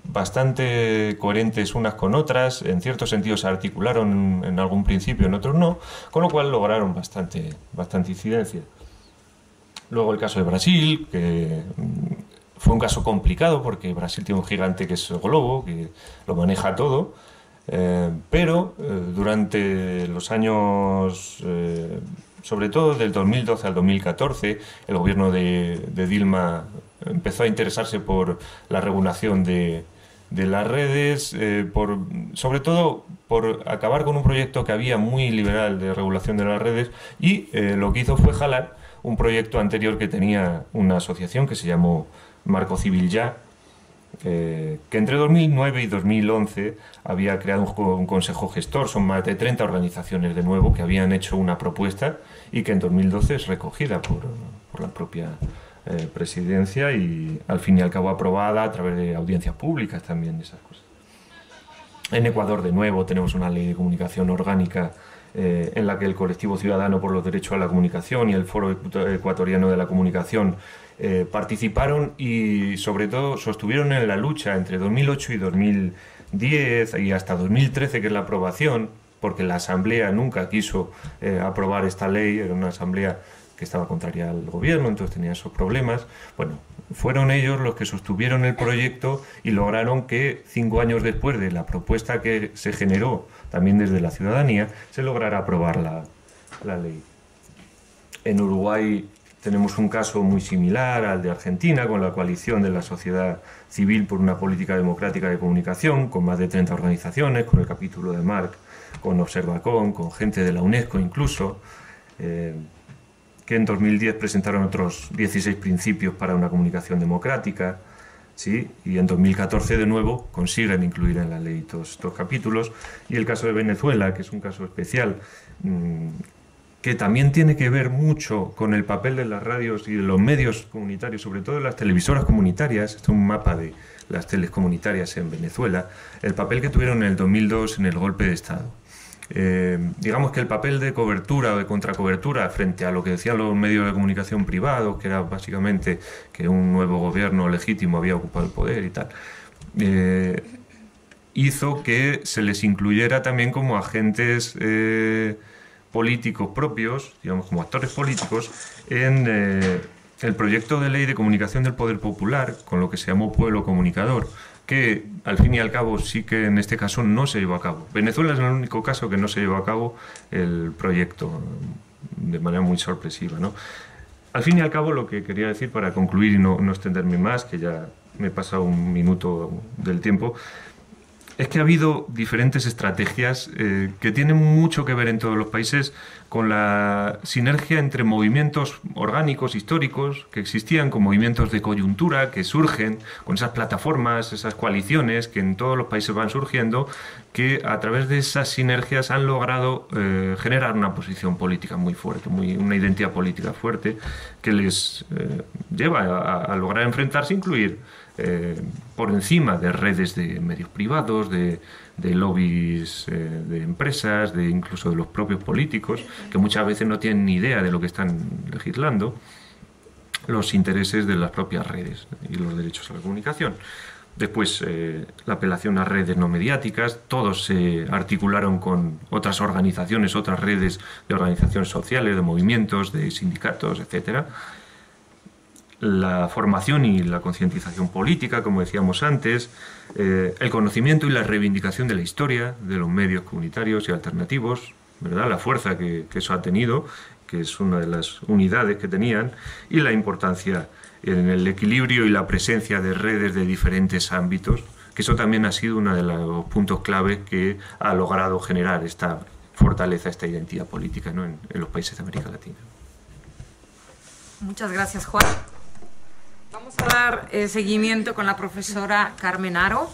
bastante coherentes unas con otras, en ciertos sentidos se articularon en algún principio, en otros no, con lo cual lograron bastante incidencia. Luego el caso de Brasil, que fue un caso complicado porque Brasil tiene un gigante que es el Globo, que lo maneja todo, pero durante los años, sobre todo del 2012 al 2014, el gobierno de Dilma empezó a interesarse por la regulación de las redes, sobre todo por acabar con un proyecto que había muy liberal de regulación de las redes, y lo que hizo fue jalar un proyecto anterior que tenía una asociación que se llamó Marco Civil Ya, que entre 2009 y 2011 había creado un consejo gestor. Son más de 30 organizaciones de nuevo que habían hecho una propuesta y que en 2012 es recogida por la propia presidencia y al fin y al cabo aprobada a través de audiencias públicas también, esas cosas. En Ecuador, de nuevo, tenemos una ley de comunicación orgánica en la que el colectivo ciudadano por los derechos a la comunicación y el Foro Ecuatoriano de la Comunicación participaron y sobre todo sostuvieron en la lucha entre 2008 y 2010 y hasta 2013, que es la aprobación, porque la Asamblea nunca quiso aprobar esta ley, era una Asamblea que estaba contraria al gobierno, entonces tenía esos problemas. Bueno, fueron ellos los que sostuvieron el proyecto y lograron que 5 años después de la propuesta que se generó también desde la ciudadanía, se lograra aprobar la ley. En Uruguay tenemos un caso muy similar al de Argentina, con la coalición de la sociedad civil por una política democrática de comunicación, con más de 30 organizaciones, con el capítulo de Marc, con Observacom, con gente de la UNESCO incluso, que en 2010 presentaron otros 16 principios para una comunicación democrática, ¿sí? Y en 2014 de nuevo consiguen incluir en la ley todos estos capítulos. Y el caso de Venezuela, que es un caso especial, que también tiene que ver mucho con el papel de las radios y de los medios comunitarios, sobre todo de las televisoras comunitarias. Esto es un mapa de las teles comunitarias en Venezuela, el papel que tuvieron en el 2002 en el golpe de Estado. Digamos que el papel de cobertura o de contracobertura frente a lo que decían los medios de comunicación privados, que era básicamente que un nuevo gobierno legítimo había ocupado el poder y tal, hizo que se les incluyera también como agentes políticos propios, digamos como actores políticos, en el proyecto de ley de comunicación del poder popular, con lo que se llamó Pueblo Comunicador, que al fin y al cabo sí que en este caso no se llevó a cabo. Venezuela es el único caso que no se llevó a cabo el proyecto de manera muy sorpresiva, ¿no? Al fin y al cabo, lo que quería decir para concluir y no extenderme más, que ya me he pasado un minuto del tiempo, es que ha habido diferentes estrategias que tienen mucho que ver en todos los países con la sinergia entre movimientos orgánicos históricos que existían, con movimientos de coyuntura que surgen, con esas plataformas, esas coaliciones que en todos los países van surgiendo, que a través de esas sinergias han logrado generar una posición política muy fuerte, una identidad política fuerte que les lleva a lograr enfrentarse, incluir por encima de redes de medios privados, de lobbies de empresas, incluso de los propios políticos, que muchas veces no tienen ni idea de lo que están legislando, los intereses de las propias redes y los derechos a la comunicación. Después, la apelación a redes no mediáticas, todos se articularon con otras organizaciones, otras redes de organizaciones sociales, de movimientos, de sindicatos, etcétera. La formación y la concientización política, como decíamos antes, el conocimiento y la reivindicación de la historia, de los medios comunitarios y alternativos, ¿verdad? La fuerza que eso ha tenido, que es una de las unidades que tenían, y la importancia en el equilibrio y la presencia de redes de diferentes ámbitos, que eso también ha sido uno de los puntos clave que ha logrado generar esta fortaleza, esta identidad política, ¿no? en los países de América Latina. Muchas gracias, Juan. Vamos a dar seguimiento con la profesora Carmen Haro.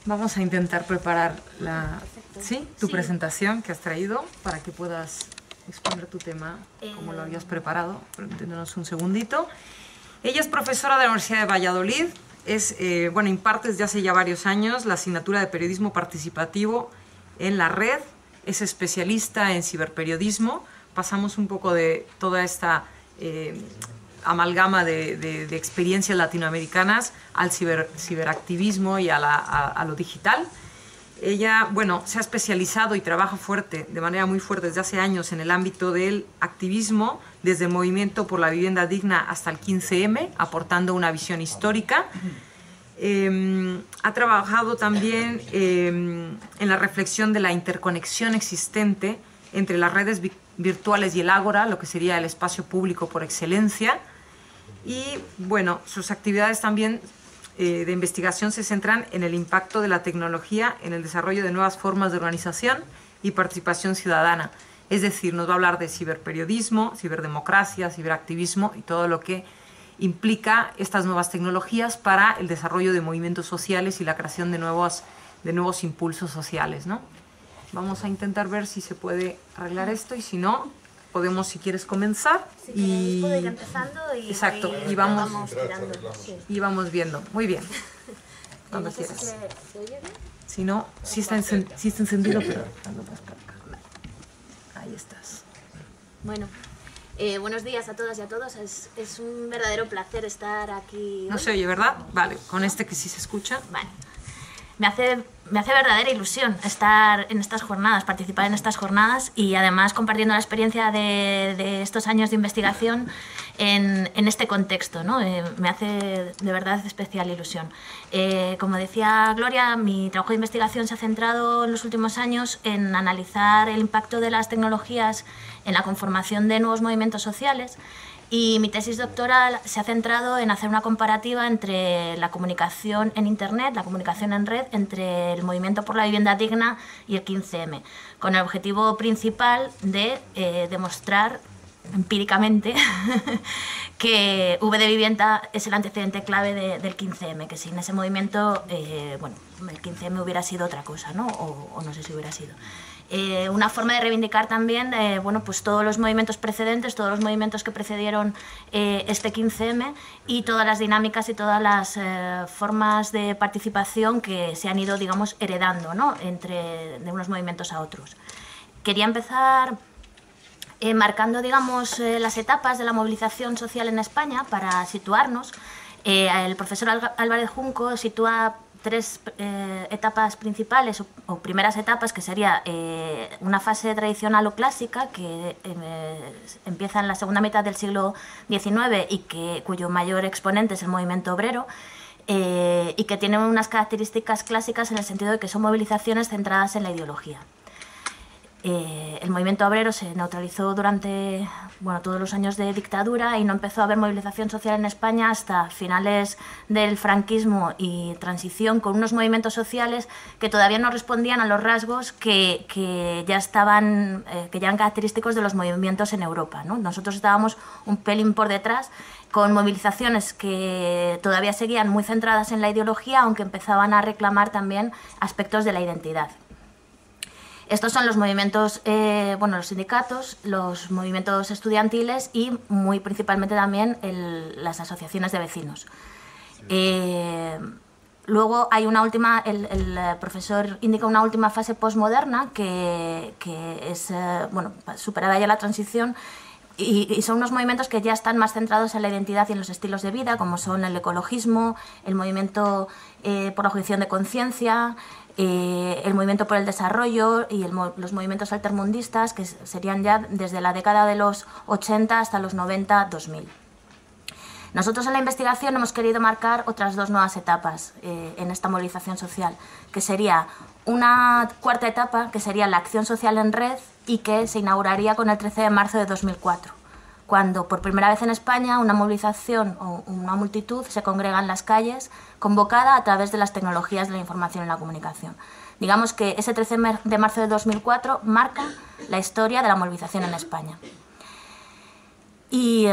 Vamos a intentar preparar tu presentación que has traído para que puedas exponer tu tema como lo habías preparado. Permítanos un segundito. Ella es profesora de la Universidad de Valladolid. Imparte desde hace ya varios años la asignatura de periodismo participativo en la red. Es especialista en ciberperiodismo. Pasamos un poco de toda esta amalgama de experiencias latinoamericanas al ciberactivismo y a lo digital. Ella, se ha especializado y trabaja de manera muy fuerte desde hace años en el ámbito del activismo, desde el movimiento por la vivienda digna hasta el 15M, aportando una visión histórica. Ha trabajado también en la reflexión de la interconexión existente entre las redes virtuales y el ágora, lo que sería el espacio público por excelencia. Y sus actividades también de investigación se centran en el impacto de la tecnología en el desarrollo de nuevas formas de organización y participación ciudadana. Es decir, nos va a hablar de ciberperiodismo, ciberdemocracia, ciberactivismo y todo lo que implica estas nuevas tecnologías para el desarrollo de movimientos sociales y la creación de nuevos impulsos sociales, ¿no? Vamos a intentar ver si se puede arreglar esto y si no, podemos, si quieres, comenzar. Si queréis, puedo ir empezando y, exacto, vamos tirando. Sí. Y vamos viendo. Muy bien. Cuando no sé quieras. Si se oye bien. Si no, sí está encendido, pero... Ahí estás. Bueno, buenos días a todas y a todos. Es un verdadero placer estar aquí. No se oye, ¿verdad? Vale, con este que sí se escucha. Vale. Me hace verdadera ilusión estar en estas jornadas, participar en estas jornadas y además compartiendo la experiencia de estos años de investigación en este contexto, ¿no? Me hace de verdad especial ilusión. Como decía Gloria, mi trabajo de investigación se ha centrado en los últimos años en analizar el impacto de las tecnologías en la conformación de nuevos movimientos sociales. Y mi tesis doctoral se ha centrado en hacer una comparativa entre la comunicación en Internet, la comunicación en red, entre el movimiento por la vivienda digna y el 15M, con el objetivo principal de demostrar empíricamente que V de vivienda es el antecedente clave del 15M, que sin ese movimiento, el 15M hubiera sido otra cosa, ¿no? O no sé si hubiera sido. Una forma de reivindicar también pues todos los movimientos precedentes, todos los movimientos que precedieron este 15M y todas las dinámicas y todas las formas de participación que se han ido, digamos, heredando, ¿no? De unos movimientos a otros. Quería empezar marcando, digamos, las etapas de la movilización social en España para situarnos. El profesor Álvarez Junco sitúa tres etapas principales o primeras etapas, que sería una fase tradicional o clásica que empieza en la segunda mitad del siglo XIX y cuyo mayor exponente es el movimiento obrero, y que tiene unas características clásicas en el sentido de que son movilizaciones centradas en la ideología. El movimiento obrero se neutralizó durante todos los años de dictadura y no empezó a haber movilización social en España hasta finales del franquismo y transición, con unos movimientos sociales que todavía no respondían a los rasgos que ya eran característicos de los movimientos en Europa, ¿no? Nosotros estábamos un pelín por detrás, con movilizaciones que todavía seguían muy centradas en la ideología, aunque empezaban a reclamar también aspectos de la identidad. Estos son los movimientos, los sindicatos, los movimientos estudiantiles y muy principalmente también las asociaciones de vecinos. Luego hay una última, el profesor indica una última fase posmoderna que es, superada ya la transición, y son unos movimientos que ya están más centrados en la identidad y en los estilos de vida, como son el ecologismo, el movimiento por la objeción de conciencia, el movimiento por el desarrollo y los movimientos altermundistas, que serían ya desde la década de los 80 hasta los 90-2000. Nosotros en la investigación hemos querido marcar otras dos nuevas etapas en esta movilización social, que sería una cuarta etapa, que sería la acción social en red, y que se inauguraría con el 13 de marzo de 2004, cuando por primera vez en España una movilización o una multitud se congrega en las calles, convocada a través de las tecnologías de la información y la comunicación. Digamos que ese 13 de marzo de 2004 marca la historia de la movilización en España. Y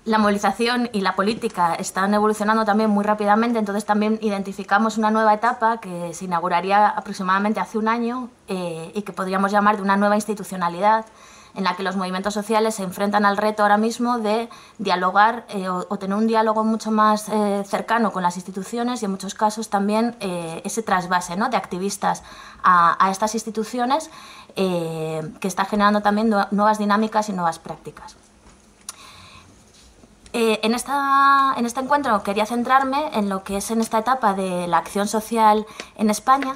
la movilización y la política están evolucionando también muy rápidamente, entonces también identificamos una nueva etapa que se inauguraría aproximadamente hace un año y que podríamos llamar de una nueva institucionalidad, en la que los movimientos sociales se enfrentan al reto ahora mismo de dialogar o tener un diálogo mucho más cercano con las instituciones y en muchos casos también ese trasvase, ¿no?, de activistas a estas instituciones que está generando también nuevas dinámicas y nuevas prácticas. En este encuentro quería centrarme en lo que es en esta etapa de la acción social en España,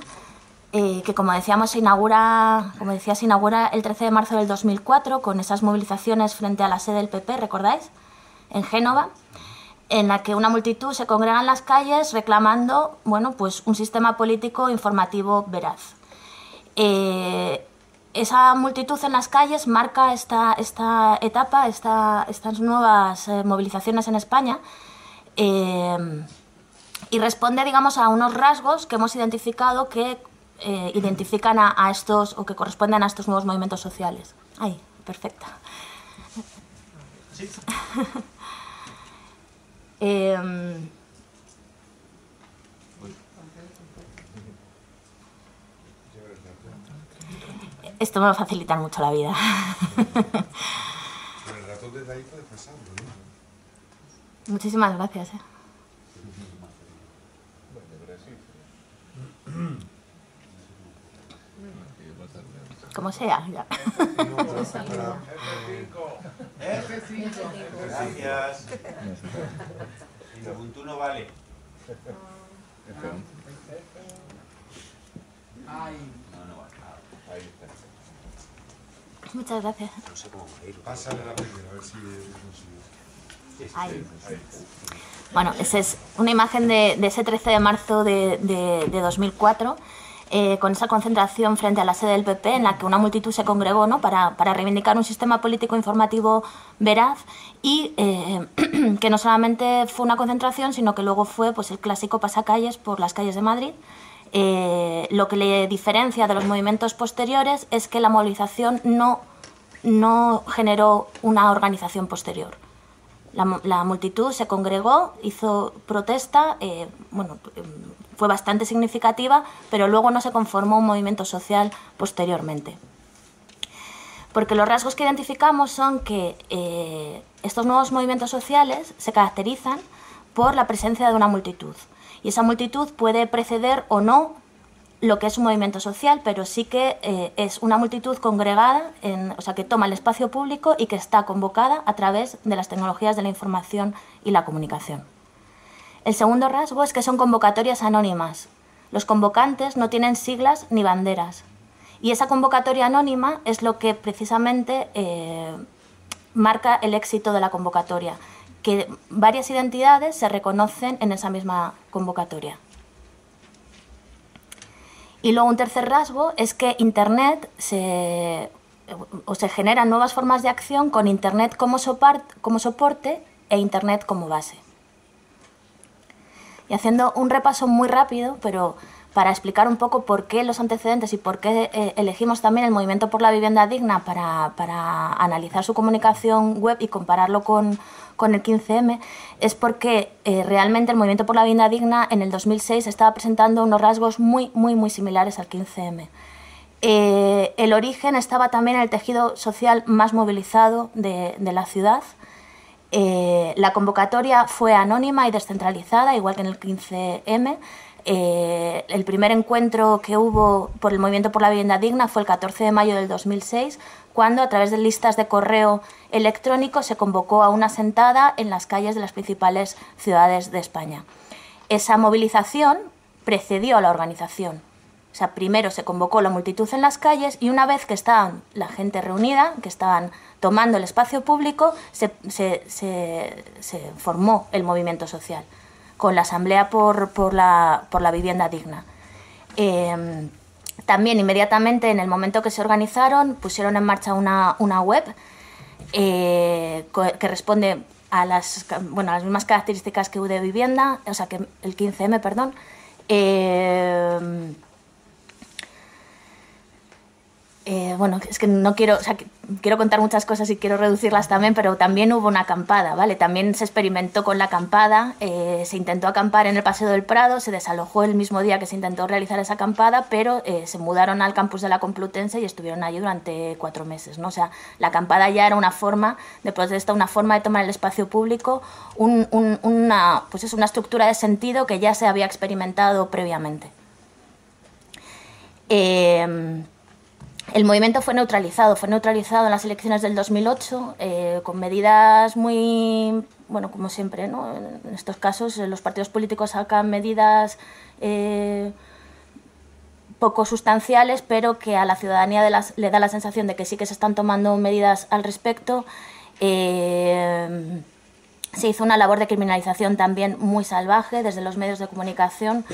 que como decíamos se inaugura el 13 de marzo del 2004 con esas movilizaciones frente a la sede del PP, ¿recordáis?, en Génova, en la que una multitud se congrega en las calles reclamando, bueno, pues un sistema político informativo veraz. Esa multitud en las calles marca esta etapa, estas nuevas movilizaciones en España y responde, digamos, a unos rasgos que hemos identificado que identifican a estos, o que corresponden a estos nuevos movimientos sociales. Ahí, perfecta. Sí. Esto me va a facilitar mucho la vida. Con el ratón desde ahí puedes pasarlo, ¿no? Muchísimas gracias. Como sea, ya. F5. Gracias. Y Ubuntu no vale. No vale. Ahí está. Muchas gracias. No sé cómo ir. Pásale la primera, a ver si consigo. Ahí. Bueno, esa es una imagen de ese 13 de marzo de 2004, con esa concentración frente a la sede del PP en la que una multitud se congregó, ¿no?, para reivindicar un sistema político informativo veraz y que no solamente fue una concentración, sino que luego fue, pues, el clásico pasacalles por las calles de Madrid. Lo que le diferencia de los movimientos posteriores es que la movilización no generó una organización posterior. La multitud se congregó, hizo protesta, fue bastante significativa, pero luego no se conformó un movimiento social posteriormente. Porque los rasgos que identificamos son que estos nuevos movimientos sociales se caracterizan por la presencia de una multitud. Y esa multitud puede preceder o no lo que es un movimiento social, pero sí que es una multitud congregada, o sea, que toma el espacio público y que está convocada a través de las tecnologías de la información y la comunicación. El segundo rasgo es que son convocatorias anónimas. Los convocantes no tienen siglas ni banderas. Y esa convocatoria anónima es lo que precisamente marca el éxito de la convocatoria, que varias identidades se reconocen en esa misma convocatoria. Y luego un tercer rasgo es que Internet se generan nuevas formas de acción con Internet como soporte e Internet como base. Y haciendo un repaso muy rápido, pero para explicar un poco por qué los antecedentes y por qué elegimos también el Movimiento por la Vivienda Digna para analizar su comunicación web y compararlo con el 15M, es porque realmente el Movimiento por la Vivienda Digna en el 2006 estaba presentando unos rasgos muy similares al 15M. El origen estaba también en el tejido social más movilizado de la ciudad. La convocatoria fue anónima y descentralizada, igual que en el 15M. El primer encuentro que hubo por el Movimiento por la Vivienda Digna fue el 14 de mayo del 2006, cuando a través de listas de correo electrónico se convocó a una sentada en las calles de las principales ciudades de España. Esa movilización precedió a la organización. O sea, primero se convocó la multitud en las calles y una vez que estaban la gente reunida, que estaban tomando el espacio público, se formó el movimiento social, con la Asamblea por la Vivienda Digna. También inmediatamente en el momento que se organizaron pusieron en marcha una web que responde a las mismas características que UD Vivienda, o sea que el 15M, perdón, Bueno, es que no quiero, o sea, quiero contar muchas cosas y quiero reducirlas también, pero también hubo una acampada, ¿vale? También se experimentó con la acampada, se intentó acampar en el Paseo del Prado, se desalojó el mismo día que se intentó realizar esa acampada, pero se mudaron al campus de la Complutense y estuvieron allí durante 4 meses, ¿no? O sea, la acampada ya era una forma de protesta, una forma de tomar el espacio público, pues es una estructura de sentido que ya se había experimentado previamente. El movimiento fue neutralizado en las elecciones del 2008 con medidas muy, bueno, como siempre, ¿no? En estos casos los partidos políticos sacan medidas poco sustanciales, pero que a la ciudadanía le da la sensación de que sí que se están tomando medidas al respecto. Se hizo una labor de criminalización también muy salvaje desde los medios de comunicación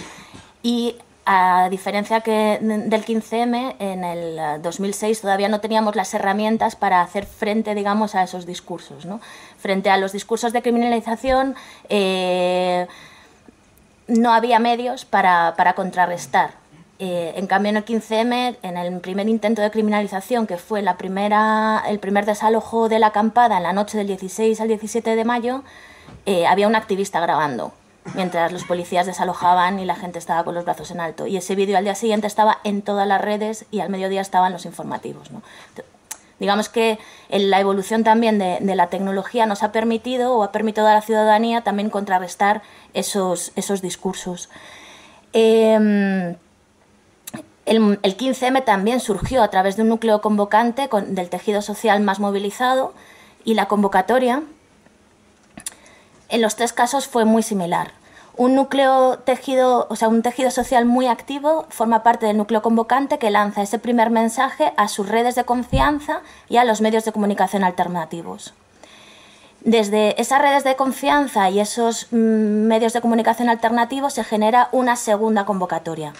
y, a diferencia del 15M, en el 2006 todavía no teníamos las herramientas para hacer frente, digamos, a esos discursos, ¿no? Frente a los discursos de criminalización no había medios para contrarrestar. En cambio, en el 15M, en el primer intento de criminalización, que fue el primer desalojo de la acampada en la noche del 16 al 17 de mayo, había un activista grabando mientras los policías desalojaban y la gente estaba con los brazos en alto. Y ese vídeo al día siguiente estaba en todas las redes y al mediodía estaban los informativos, ¿no? Digamos que la evolución también de la tecnología nos ha permitido, o ha permitido a la ciudadanía también contrarrestar esos discursos. El 15M también surgió a través de un núcleo convocante del tejido social más movilizado, y la convocatoria en los 3 casos fue muy similar. Un tejido social muy activo forma parte del núcleo convocante, que lanza ese primer mensaje a sus redes de confianza y a los medios de comunicación alternativos. Desde esas redes de confianza y esos medios de comunicación alternativos se genera una segunda convocatoria.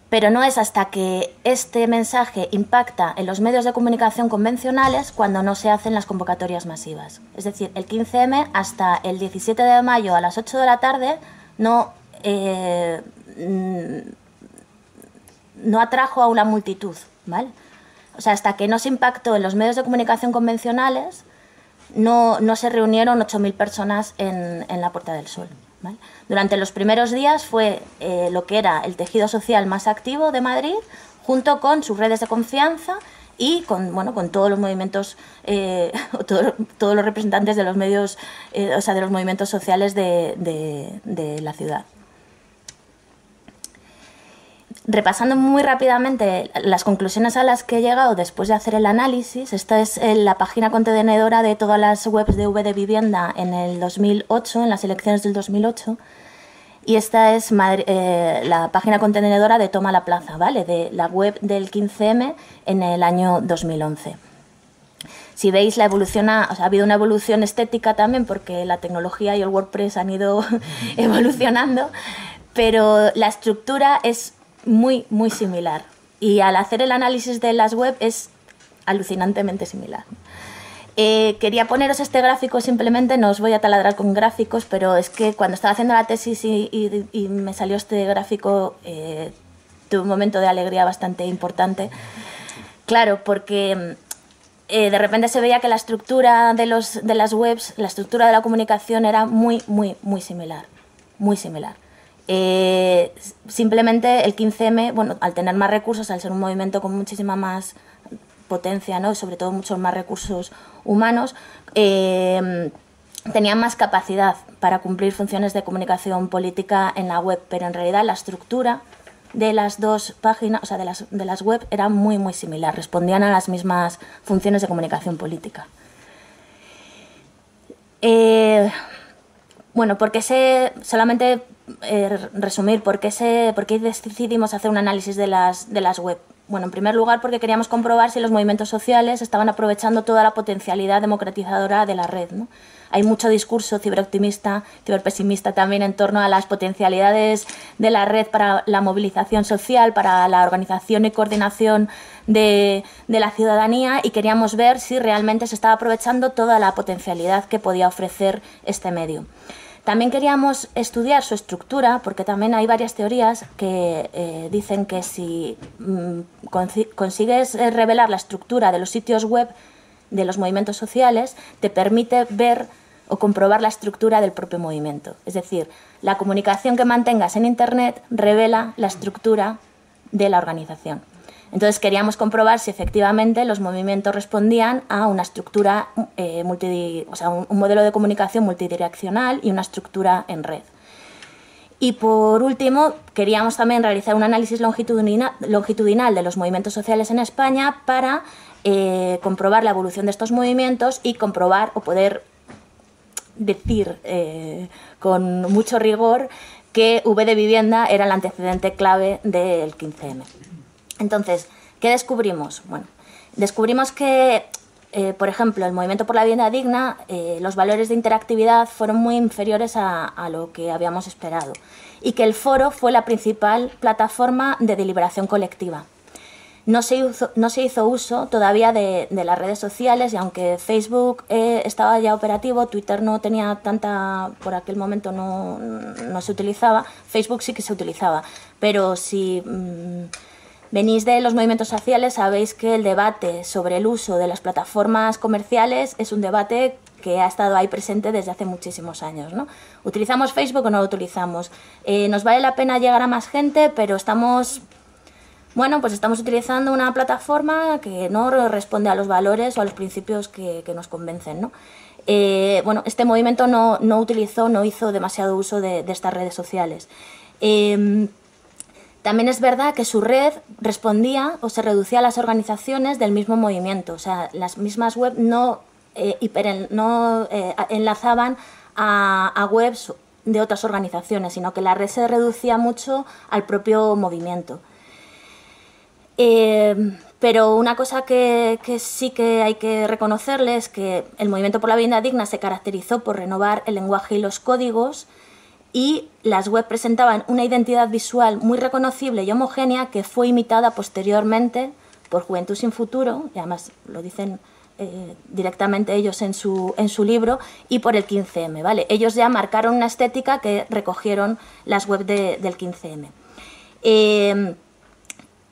Pero no es hasta que este mensaje impacta en los medios de comunicación convencionales cuando no se hacen las convocatorias masivas. Es decir, el 15M hasta el 17 de mayo a las 8 de la tarde no atrajo a una multitud, ¿vale? O sea, hasta que no se impactó en los medios de comunicación convencionales no se reunieron 8.000 personas en la Puerta del Sol, ¿vale? Durante los primeros días fue lo que era el tejido social más activo de Madrid, junto con sus redes de confianza y con todos los movimientos, todos los representantes de los medios, de los movimientos sociales de la ciudad. Repasando muy rápidamente las conclusiones a las que he llegado después de hacer el análisis, esta es la página contenedora de todas las webs de V de Vivienda en el 2008, en las elecciones del 2008, y esta es la página contenedora de Toma la Plaza, ¿vale? De la web del 15M en el año 2011. Si veis, ha habido una evolución estética también, porque la tecnología y el WordPress han ido evolucionando, pero la estructura es muy, muy similar. Y al hacer el análisis de las webs es alucinantemente similar. Quería poneros este gráfico, simplemente no os voy a taladrar con gráficos, pero es que cuando estaba haciendo la tesis y me salió este gráfico, tuve un momento de alegría bastante importante. Claro, porque de repente se veía que la estructura de las webs, la estructura de la comunicación era muy, muy, muy similar. Muy similar. Simplemente el 15M, bueno, al tener más recursos, al ser un movimiento con muchísima más potencia, ¿no? Sobre todo muchos más recursos humanos, tenían más capacidad para cumplir funciones de comunicación política en la web, pero en realidad la estructura de las dos páginas, o sea, de las web, era muy, muy similar, respondían a las mismas funciones de comunicación política. Bueno, solamente resumir, ¿por qué decidimos hacer un análisis de las web? Bueno, en primer lugar porque queríamos comprobar si los movimientos sociales estaban aprovechando toda la potencialidad democratizadora de la red, ¿no? Hay mucho discurso ciberoptimista, ciberpesimista también en torno a las potencialidades de la red para la movilización social, para la organización y coordinación de la ciudadanía, y queríamos ver si realmente se estaba aprovechando toda la potencialidad que podía ofrecer este medio. También queríamos estudiar su estructura, porque también hay varias teorías que dicen que si consigues revelar la estructura de los sitios web de los movimientos sociales, te permite ver o comprobar la estructura del propio movimiento. Es decir, la comunicación que mantengas en Internet revela la estructura de la organización. Entonces queríamos comprobar si efectivamente los movimientos respondían a una estructura, un modelo de comunicación multidireccional y una estructura en red. Y por último, queríamos también realizar un análisis longitudinal de los movimientos sociales en España para comprobar la evolución de estos movimientos y comprobar o poder decir con mucho rigor que V de Vivienda era el antecedente clave del 15M. Entonces, ¿qué descubrimos? Bueno, descubrimos que, por ejemplo, el Movimiento por la Vivienda Digna, los valores de interactividad fueron muy inferiores a lo que habíamos esperado, y que el foro fue la principal plataforma de deliberación colectiva. No se hizo uso todavía de las redes sociales, y aunque Facebook estaba ya operativo, Twitter no tenía tanta, por aquel momento no se utilizaba, Facebook sí que se utilizaba, pero si venís de los movimientos sociales, sabéis que el debate sobre el uso de las plataformas comerciales es un debate que ha estado ahí presente desde hace muchísimos años, ¿no? ¿Utilizamos Facebook o no lo utilizamos? ¿Nos vale la pena llegar a más gente, pero estamos utilizando una plataforma que no responde a los valores o a los principios que nos convencen, ¿no? Este movimiento no hizo demasiado uso de estas redes sociales. También es verdad que su red respondía o se reducía a las organizaciones del mismo movimiento. O sea, las mismas webs no enlazaban a webs de otras organizaciones, sino que la red se reducía mucho al propio movimiento. Pero una cosa que sí que hay que reconocerle es que el Movimiento por la Vivienda Digna se caracterizó por renovar el lenguaje y los códigos, y las webs presentaban una identidad visual muy reconocible y homogénea que fue imitada posteriormente por Juventud Sin Futuro, y además lo dicen directamente ellos en su libro, y por el 15M, ¿vale? Ellos ya marcaron una estética que recogieron las webs del 15M.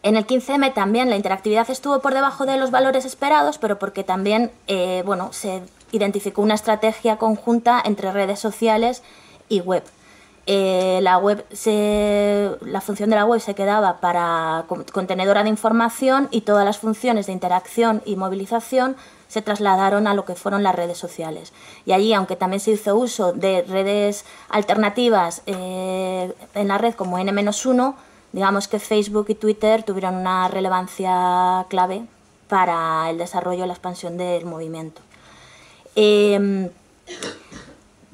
En el 15M también la interactividad estuvo por debajo de los valores esperados, pero porque también se identificó una estrategia conjunta entre redes sociales y web. La función de la web se quedaba para contenedora de información, y todas las funciones de interacción y movilización se trasladaron a lo que fueron las redes sociales. Y allí, aunque también se hizo uso de redes alternativas en la red como N-1, digamos que Facebook y Twitter tuvieron una relevancia clave para el desarrollo y la expansión del movimiento.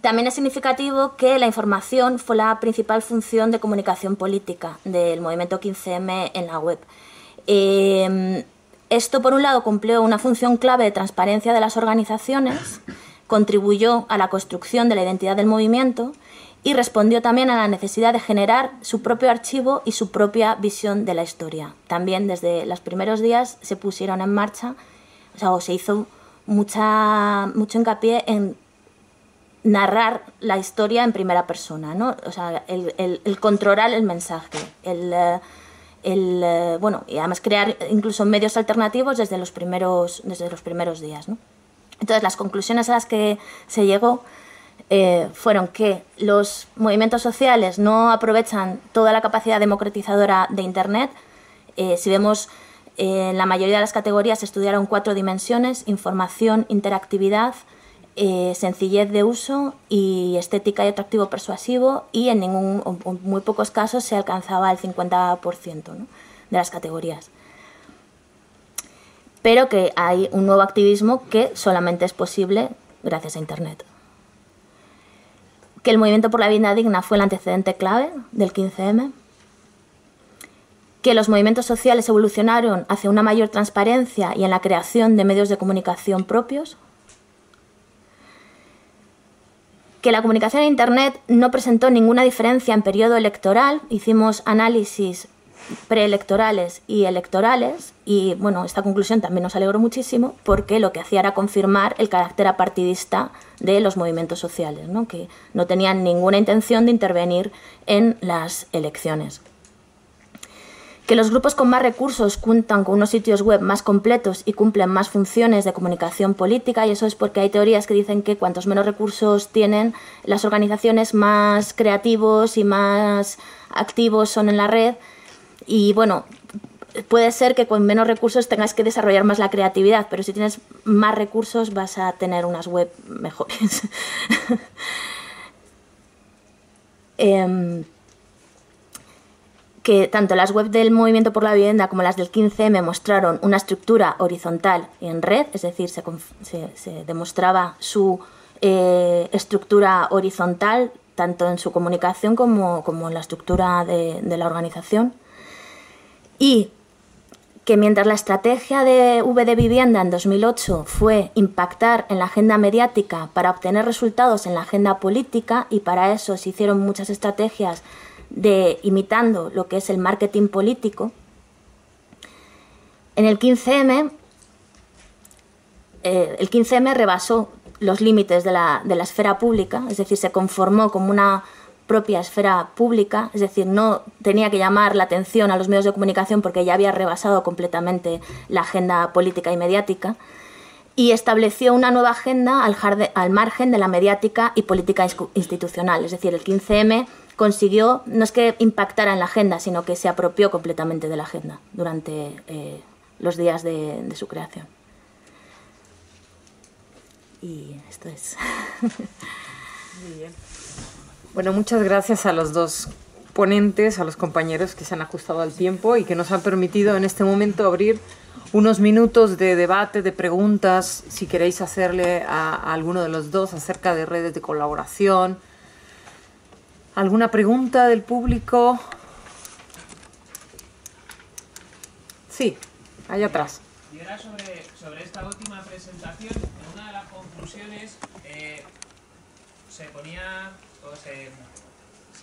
También es significativo que la información fue la principal función de comunicación política del movimiento 15M en la web. Esto, por un lado, cumplió una función clave de transparencia de las organizaciones, contribuyó a la construcción de la identidad del movimiento y respondió también a la necesidad de generar su propio archivo y su propia visión de la historia. También desde los primeros días se pusieron en marcha, o se hizo mucho hincapié en narrar la historia en primera persona, ¿no? O sea, el controlar el mensaje, y además crear incluso medios alternativos desde los primeros días, ¿no? Entonces, las conclusiones a las que se llegó fueron que los movimientos sociales no aprovechan toda la capacidad democratizadora de Internet. Si vemos, en la mayoría de las categorías se estudiaron 4 dimensiones: información, interactividad, sencillez de uso y estética y atractivo persuasivo, y en muy pocos casos se alcanzaba el 50%, ¿no?, de las categorías. Pero que hay un nuevo activismo que solamente es posible gracias a Internet. Que el Movimiento por la Vivienda Digna fue el antecedente clave del 15M. que los movimientos sociales evolucionaron hacia una mayor transparencia y en la creación de medios de comunicación propios, que la comunicación en Internet no presentó ninguna diferencia en periodo electoral. Hicimos análisis preelectorales y electorales y, bueno, esta conclusión también nos alegró muchísimo porque lo que hacía era confirmar el carácter apartidista de los movimientos sociales, ¿no? Que no tenían ninguna intención de intervenir en las elecciones. Que los grupos con más recursos cuentan con unos sitios web más completos y cumplen más funciones de comunicación política, y eso es porque hay teorías que dicen que cuantos menos recursos tienen las organizaciones, más creativos y más activos son en la red. Y bueno, puede ser que con menos recursos tengas que desarrollar más la creatividad, pero si tienes más recursos vas a tener unas web mejores. Que tanto las webs del Movimiento por la Vivienda como las del 15M mostraron una estructura horizontal en red, es decir, se demostraba su estructura horizontal tanto en su comunicación como en la estructura de la organización. Y que mientras la estrategia de V de Vivienda en 2008 fue impactar en la agenda mediática para obtener resultados en la agenda política, y para eso se hicieron muchas estrategias imitando lo que es el marketing político, en el 15M rebasó los límites de la esfera pública, es decir, se conformó como una propia esfera pública, es decir, no tenía que llamar la atención a los medios de comunicación porque ya había rebasado completamente la agenda política y mediática, y estableció una nueva agenda al margen de la mediática y política institucional. Es decir, el 15M consiguió, no es que impactara en la agenda, sino que se apropió completamente de la agenda durante los días de su creación. Y esto es. Muy bien. Bueno, muchas gracias a los dos ponentes, a los compañeros que se han ajustado al tiempo y que nos han permitido en este momento abrir unos minutos de debate, de preguntas, si queréis hacerle a alguno de los dos acerca de redes de colaboración. ¿Alguna pregunta del público? Sí, allá atrás. Y era sobre esta última presentación, en una de las conclusiones se ponía, o se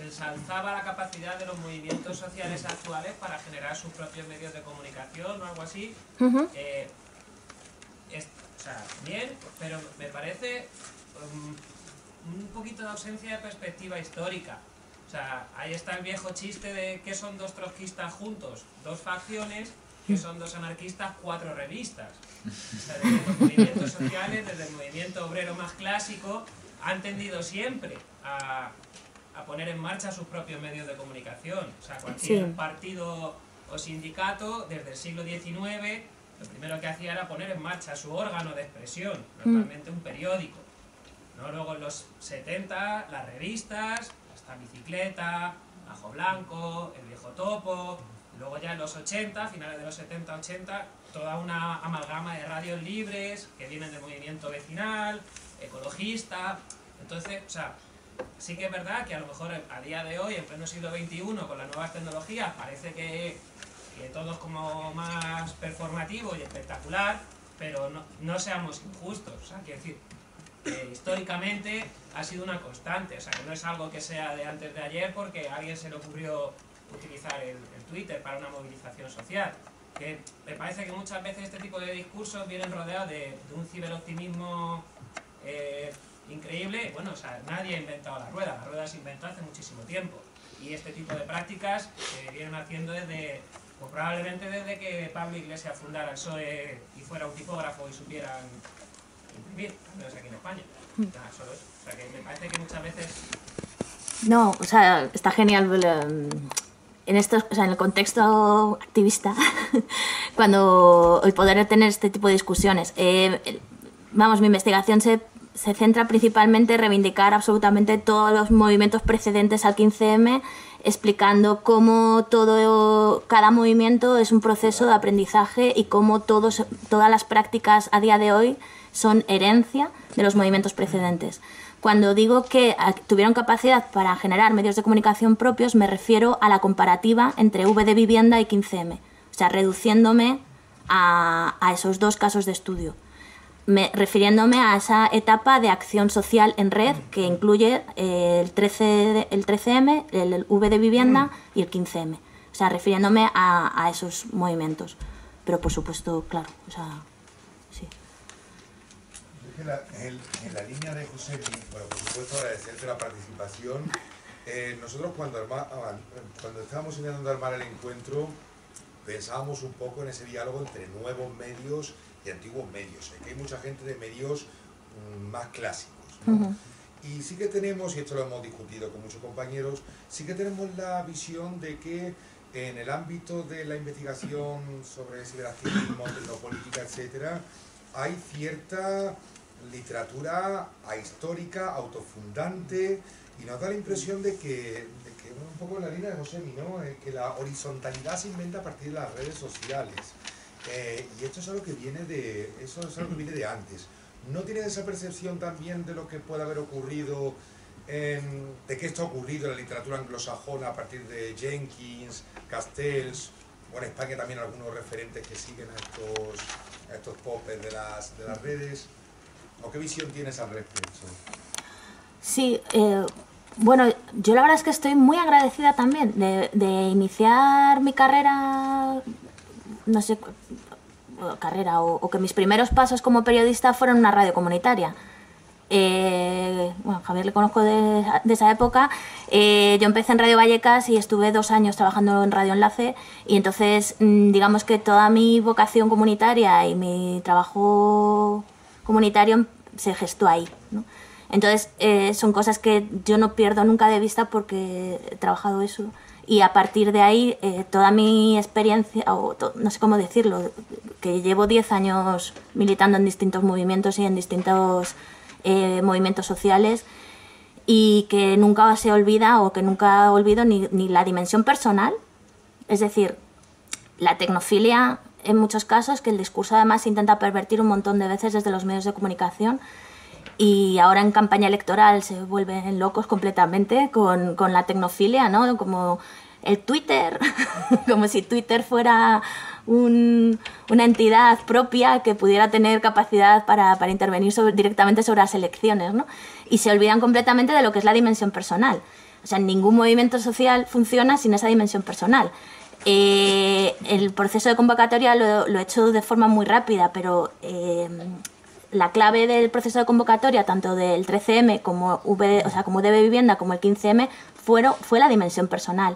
ensalzaba la capacidad de los movimientos sociales actuales para generar sus propios medios de comunicación o algo así. O sea, bien, pero me parece un poquito de ausencia de perspectiva histórica. O sea, ahí está el viejo chiste de que son dos trotskistas juntos, dos facciones, que son dos anarquistas, 4 revistas. O sea, desde los movimientos sociales, desde el movimiento obrero más clásico, han tendido siempre a poner en marcha sus propios medios de comunicación. O sea, cualquier partido o sindicato, desde el siglo XIX, lo primero que hacía era poner en marcha su órgano de expresión, normalmente un periódico. ¿No? Luego en los 70, las revistas, hasta Bicicleta, Bajo Blanco, El Viejo Topo. Luego ya en los 80, finales de los 70-80, toda una amalgama de radios libres que vienen del movimiento vecinal, ecologista. Entonces, o sea, sí que es verdad que a lo mejor a día de hoy, en pleno siglo XXI, con las nuevas tecnologías, parece que todo es como más performativo y espectacular, pero no seamos injustos. O sea, quiero decir, históricamente ha sido una constante, o sea, que no es algo que sea de antes de ayer porque a alguien se le ocurrió utilizar el Twitter para una movilización social. Que me parece que muchas veces este tipo de discursos vienen rodeados de un ciberoptimismo increíble. Bueno, o sea, nadie ha inventado la rueda se inventó hace muchísimo tiempo. Y este tipo de prácticas se vienen haciendo desde, pues probablemente desde que Pablo Iglesias fundara el PSOE y fuera un tipógrafo y supieran imprimir, no es aquí en España. Nada, solo eso. O sea, que me parece que muchas veces... No, o sea, está genial en el contexto activista, cuando el poder tener este tipo de discusiones. Vamos, mi investigación se centra principalmente en reivindicar absolutamente todos los movimientos precedentes al 15M, explicando cómo cada movimiento es un proceso de aprendizaje y cómo todas las prácticas a día de hoy son herencia de los movimientos precedentes. Cuando digo que tuvieron capacidad para generar medios de comunicación propios, me refiero a la comparativa entre V de Vivienda y 15M, o sea, reduciéndome a esos dos casos de estudio, refiriéndome a esa etapa de acción social en red que incluye el 13M, el V de Vivienda y el 15M, o sea, refiriéndome a esos movimientos. Pero por supuesto, claro, o sea, sí. En la línea de José, bueno, por supuesto agradecerte la participación. Nosotros cuando estábamos intentando armar el encuentro, pensábamos un poco en ese diálogo entre nuevos medios y antiguos medios. Que hay mucha gente de medios más clásicos, ¿no? Y sí que tenemos, y esto lo hemos discutido con muchos compañeros, sí que tenemos la visión de que en el ámbito de la investigación sobre ciberactivismo, tecnopolítica, etcétera, hay cierta literatura ahistórica, autofundante, y nos da la impresión de que un poco en la línea de Josemi, ¿no? Que la horizontalidad se inventa a partir de las redes sociales. Y esto es algo que viene de antes. ¿No tienes esa percepción también de lo que puede haber ocurrido, de que esto ha ocurrido en la literatura anglosajona a partir de Jenkins, Castells, o en España también algunos referentes que siguen a estos popes de las redes? ¿O qué visión tienes al respecto? Sí, bueno, yo la verdad es que estoy muy agradecida también de iniciar mi carrera, no sé, carrera, o que mis primeros pasos como periodista fueron en una radio comunitaria. Bueno, Javier le conozco de esa época. Yo empecé en Radio Vallecas y estuve 2 años trabajando en Radio Enlace, y entonces digamos que toda mi vocación comunitaria y mi trabajo comunitario se gestó ahí, ¿no? Entonces son cosas que yo no pierdo nunca de vista porque he trabajado eso, y a partir de ahí toda mi experiencia, no sé cómo decirlo, que llevo 10 años militando en distintos movimientos y en distintos movimientos sociales, y que nunca se olvida, o que nunca olvido ni la dimensión personal, es decir, la tecnofilia en muchos casos, que el discurso además se intenta pervertir un montón de veces desde los medios de comunicación, y ahora en campaña electoral se vuelven locos completamente con la tecnofilia, ¿no? Como el Twitter, como si Twitter fuera una entidad propia que pudiera tener capacidad para intervenir directamente sobre las elecciones, ¿no? Y se olvidan completamente de lo que es la dimensión personal. O sea, ningún movimiento social funciona sin esa dimensión personal. El proceso de convocatoria lo he hecho de forma muy rápida, pero la clave del proceso de convocatoria, tanto del 13M como como de Vivienda como el 15M, fue la dimensión personal.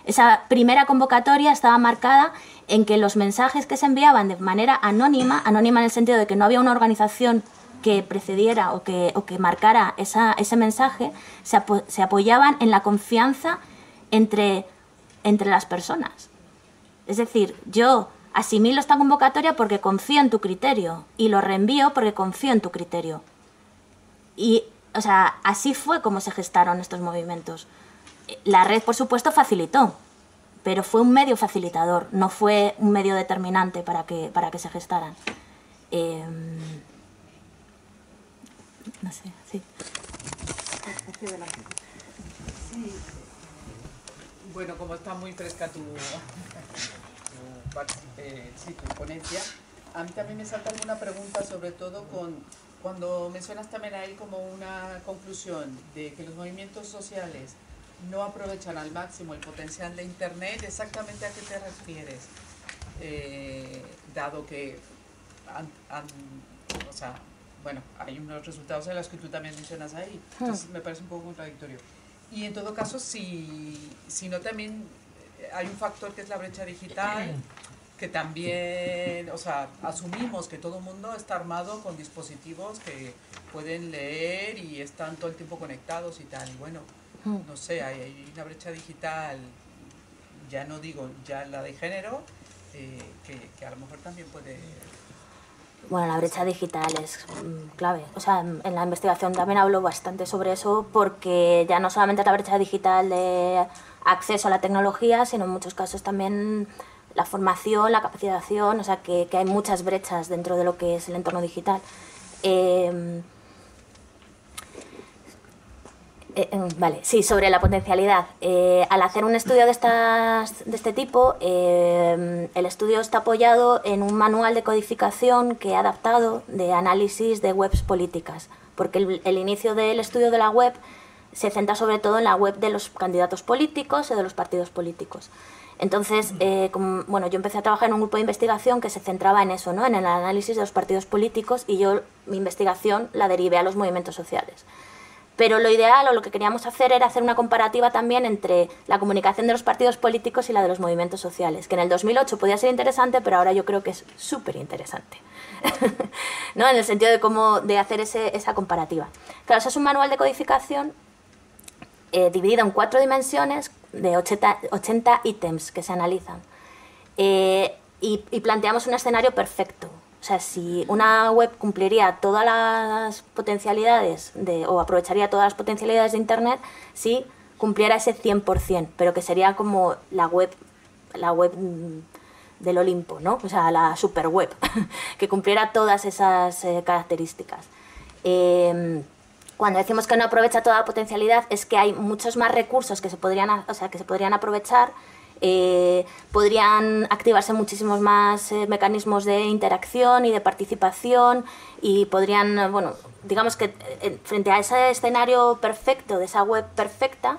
Esa primera convocatoria estaba marcada en que los mensajes que se enviaban de manera anónima en el sentido de que no había una organización que precediera o que marcara ese mensaje, se apoyaban en la confianza entre las personas. Es decir, yo asimilo esta convocatoria porque confío en tu criterio, y lo reenvío porque confío en tu criterio. Y, o sea, así fue como se gestaron estos movimientos. La red, por supuesto, facilitó, pero fue un medio facilitador, no fue un medio determinante para que se gestaran. No sé, sí. Sí. Bueno, como está muy fresca tu ponencia, a mí también me salta alguna pregunta, sobre todo cuando mencionas también ahí como una conclusión de que los movimientos sociales no aprovechan al máximo el potencial de Internet. ¿Exactamente a qué te refieres? Dado que o sea, bueno, hay unos resultados en los que tú también mencionas ahí, entonces me parece un poco contradictorio. Y en todo caso, si no, también hay un factor que es la brecha digital, que también, o sea, asumimos que todo el mundo está armado con dispositivos que pueden leer y están todo el tiempo conectados y tal. Y bueno, no sé, hay una brecha digital, ya no digo ya la de género, que a lo mejor también puede... Bueno, la brecha digital es clave. O sea, en la investigación también hablo bastante sobre eso, porque ya no solamente es la brecha digital de acceso a la tecnología, sino en muchos casos también la formación, la capacitación, o sea, que hay muchas brechas dentro de lo que es el entorno digital. Vale, sí, sobre la potencialidad. Al hacer un estudio de este tipo, el estudio está apoyado en un manual de codificación que he adaptado de análisis de webs políticas, porque el inicio del estudio de la web se centra sobre todo en la web de los candidatos políticos y de los partidos políticos. Entonces, bueno, yo empecé a trabajar en un grupo de investigación que se centraba en eso, ¿no? En el análisis de los partidos políticos, y yo mi investigación la derivé a los movimientos sociales. Pero lo ideal, o lo que queríamos hacer, era hacer una comparativa también entre la comunicación de los partidos políticos y la de los movimientos sociales, que en el 2008 podía ser interesante, pero ahora yo creo que es súper interesante, ¿no? En el sentido de hacer esa comparativa. Claro, eso es un manual de codificación dividido en 4 dimensiones de 80 ítems que se analizan. Y planteamos un escenario perfecto. O sea, si una web cumpliría todas las potencialidades o aprovecharía todas las potencialidades de Internet si cumpliera ese 100%, pero que sería como la web del Olimpo, ¿no? O sea, la super web, que cumpliera todas esas características. Cuando decimos que no aprovecha toda la potencialidad, es que hay muchos más recursos que se podrían aprovechar. Podrían activarse muchísimos más mecanismos de interacción y de participación, y podrían, bueno, digamos que frente a ese escenario perfecto, de esa web perfecta,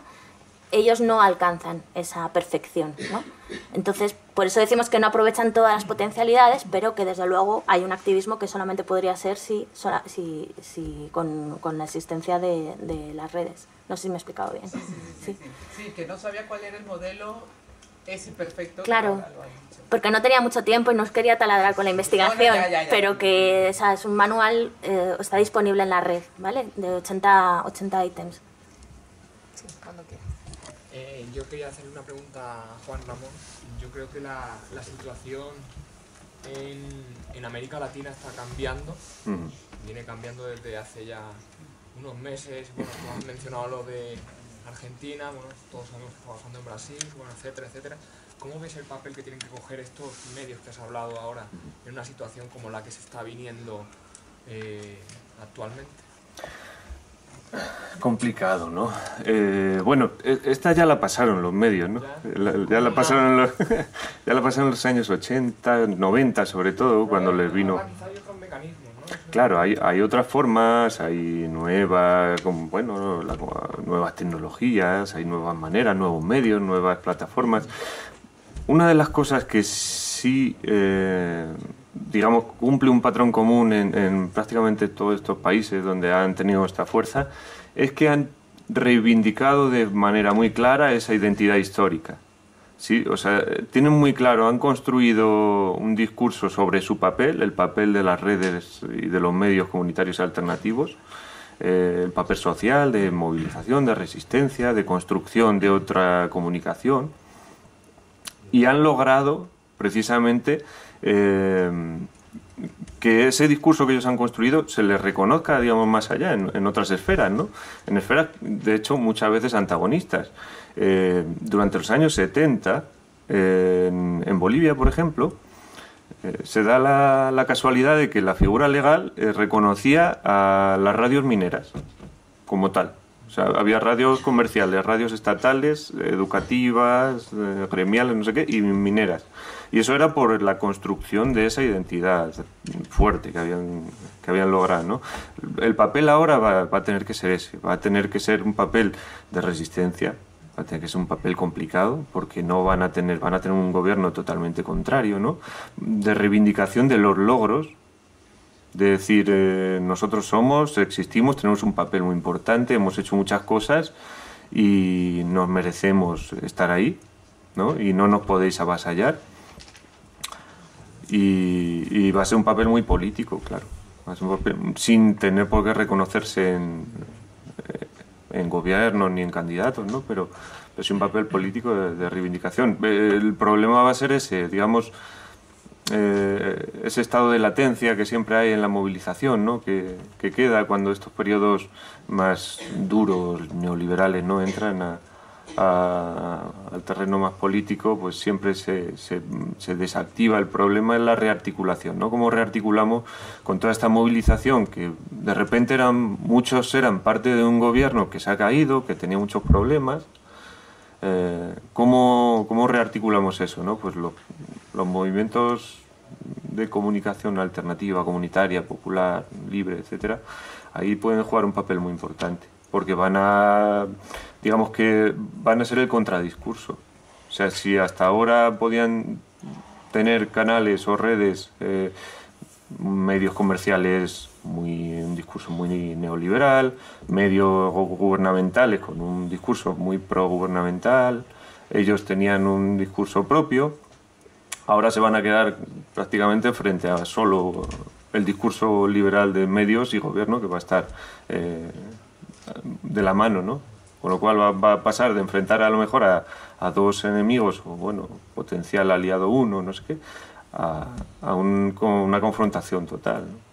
ellos no alcanzan esa perfección, ¿no? Entonces, por eso decimos que no aprovechan todas las potencialidades, pero que desde luego hay un activismo que solamente podría ser con la existencia de las redes. No sé si me he explicado bien. Sí, que no sabía cuál era el modelo ese perfecto. Claro, porque no tenía mucho tiempo y no os quería taladrar con la investigación, ya. Pero que es un manual, está disponible en la red, ¿vale? De 80 ítems. Sí, cuando quieras. Yo quería hacer una pregunta a Juan Ramón. Yo creo que la situación en América Latina está cambiando. Viene cambiando desde hace ya unos meses. Bueno, tú has mencionado lo de Argentina, bueno, todos sabemos que está pasando en Brasil, bueno, etcétera, etcétera. ¿Cómo ves el papel que tienen que coger estos medios que has hablado ahora en una situación como la que se está viniendo actualmente? Complicado, ¿no? Bueno, esta ya la pasaron los medios, ¿no? Ya la pasaron en los años 80, 90 sobre todo, cuando les vino... Claro, hay otras formas, hay nuevas tecnologías, hay nuevas maneras, nuevos medios, nuevas plataformas. Una de las cosas que sí, digamos, cumple un patrón común en prácticamente todos estos países donde han tenido esta fuerza, es que han reivindicado de manera muy clara esa identidad histórica. Sí, o sea, tienen muy claro, han construido un discurso sobre su papel, el papel de las redes y de los medios comunitarios alternativos, el papel social, de movilización, de resistencia, de construcción de otra comunicación, y han logrado precisamente que ese discurso que ellos han construido se les reconozca, digamos, más allá, en otras esferas, ¿no? En esferas, de hecho, muchas veces antagonistas. Durante los años 70, en Bolivia, por ejemplo, se da la casualidad de que la figura legal reconocía a las radios mineras como tal. O sea, había radios comerciales, radios estatales, educativas, gremiales, no sé qué, y mineras. Y eso era por la construcción de esa identidad fuerte que habían logrado, ¿no? El papel ahora va a tener que ser ese, va a tener que ser un papel de resistencia, va a tener que ser un papel complicado, porque van a tener un gobierno totalmente contrario, ¿no? De reivindicación de los logros, de decir, nosotros existimos, tenemos un papel muy importante, hemos hecho muchas cosas y nos merecemos estar ahí, ¿no? Y no nos podéis avasallar. Y va a ser un papel muy político, claro. Va a ser un papel, sin tener por qué reconocerse en gobiernos ni en candidatos, ¿no? Pero es un papel político de reivindicación. El problema va a ser ese, digamos, ese estado de latencia que siempre hay en la movilización, ¿no? que queda cuando estos periodos más duros neoliberales, ¿no? entran al terreno más político, pues siempre se desactiva el problema en la rearticulación, ¿no? Cómo rearticulamos con toda esta movilización que de repente muchos eran parte de un gobierno que se ha caído, que tenía muchos problemas. ¿Cómo rearticulamos eso, ¿no? Pues los movimientos de comunicación alternativa, comunitaria, popular, libre, etcétera, ahí pueden jugar un papel muy importante, porque digamos que van a ser el contradiscurso. O sea, si hasta ahora podían tener canales o redes, medios comerciales, un discurso muy neoliberal, medios gubernamentales con un discurso muy progubernamental, ellos tenían un discurso propio, ahora se van a quedar prácticamente frente a solo el discurso liberal de medios y gobierno, que va a estar de la mano, ¿no? Con lo cual va a pasar de enfrentar a lo mejor a dos enemigos, o bueno, potencial aliado uno, no sé qué, con una confrontación total, ¿no?,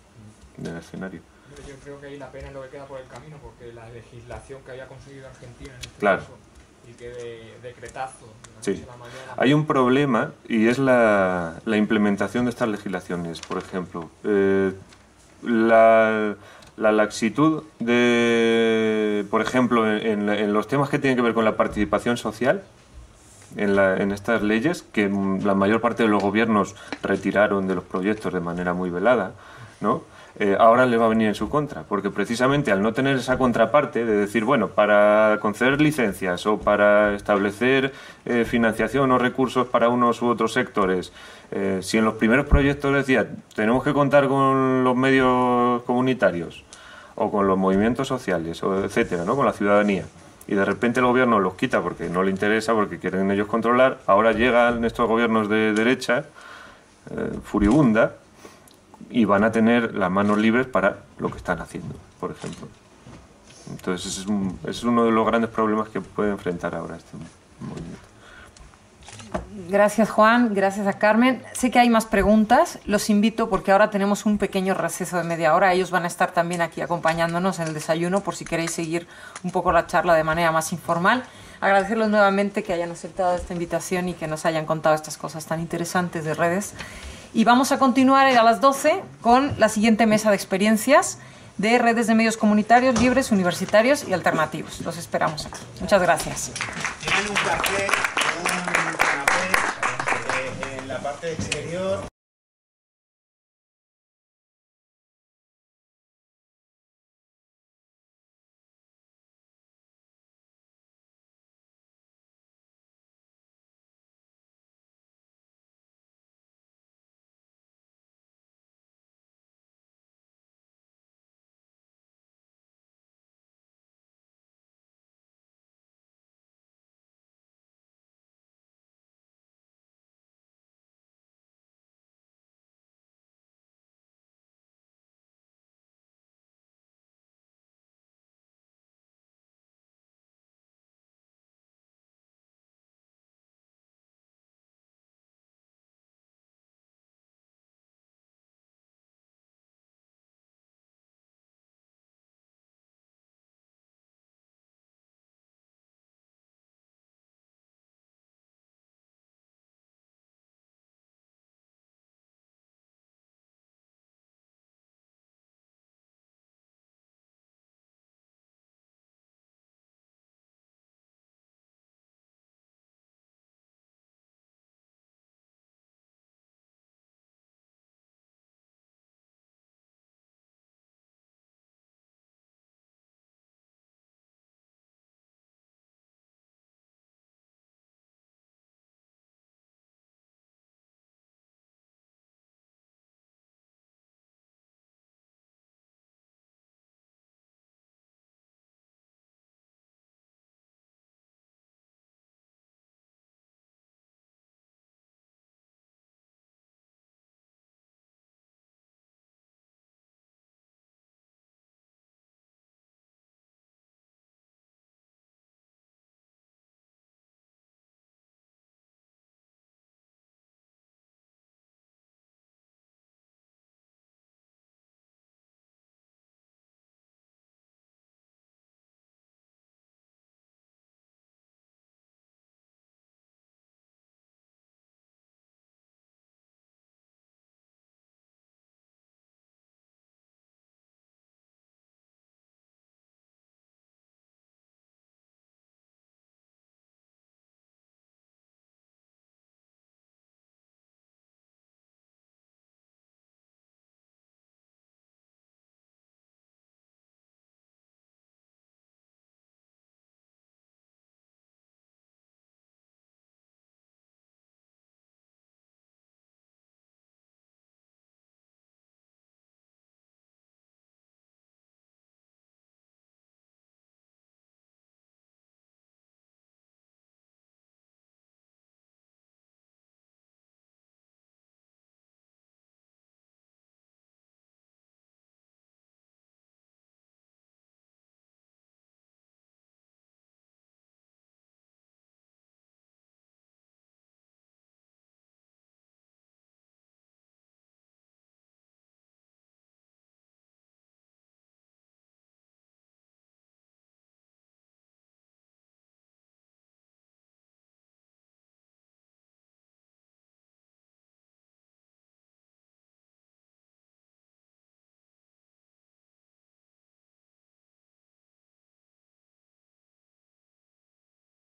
del escenario. Yo creo que ahí la pena es lo que queda por el camino, porque la legislación que había conseguido Argentina en este claro. caso, y que de decretazo, sí. Hay un problema, y es la implementación de estas legislaciones. Por ejemplo, la laxitud por ejemplo, en los temas que tienen que ver con la participación social, en estas leyes, que la mayor parte de los gobiernos retiraron de los proyectos de manera muy velada, ¿no? Ahora le va a venir en su contra, porque precisamente al no tener esa contraparte de decir, bueno, para conceder licencias o para establecer financiación o recursos para unos u otros sectores, si en los primeros proyectos decía tenemos que contar con los medios comunitarios o con los movimientos sociales, o etcétera, ¿no?, con la ciudadanía, y de repente el gobierno los quita porque no le interesa, porque quieren ellos controlar, ahora llegan estos gobiernos de derecha furibunda, y van a tener las manos libres para lo que están haciendo, por ejemplo. Entonces es uno de los grandes problemas que puede enfrentar ahora este movimiento. Gracias, Juan. Gracias a Carmen. Sé que hay más preguntas. Los invito porque ahora tenemos un pequeño receso de media hora. Ellos van a estar también aquí acompañándonos en el desayuno por si queréis seguir un poco la charla de manera más informal. Agradecerles nuevamente que hayan aceptado esta invitación y que nos hayan contado estas cosas tan interesantes de redes. Y vamos a continuar a las 12 con la siguiente mesa de experiencias de redes de medios comunitarios, libres, universitarios y alternativos. Los esperamos aquí. Muchas gracias. Tienen un café, un canapé en la parte exterior.